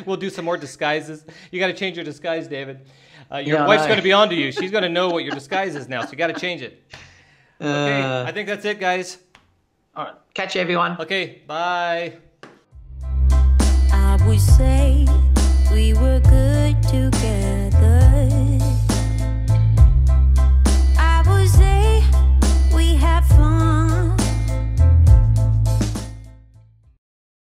We'll do some more disguises. You got to change your disguise, David. Your wife's going to be on to you. She's going to know what your disguise is now, so you got to change it. Okay, I think that's it, guys. All right, catch you, everyone. Okay, bye. I would say we were good together.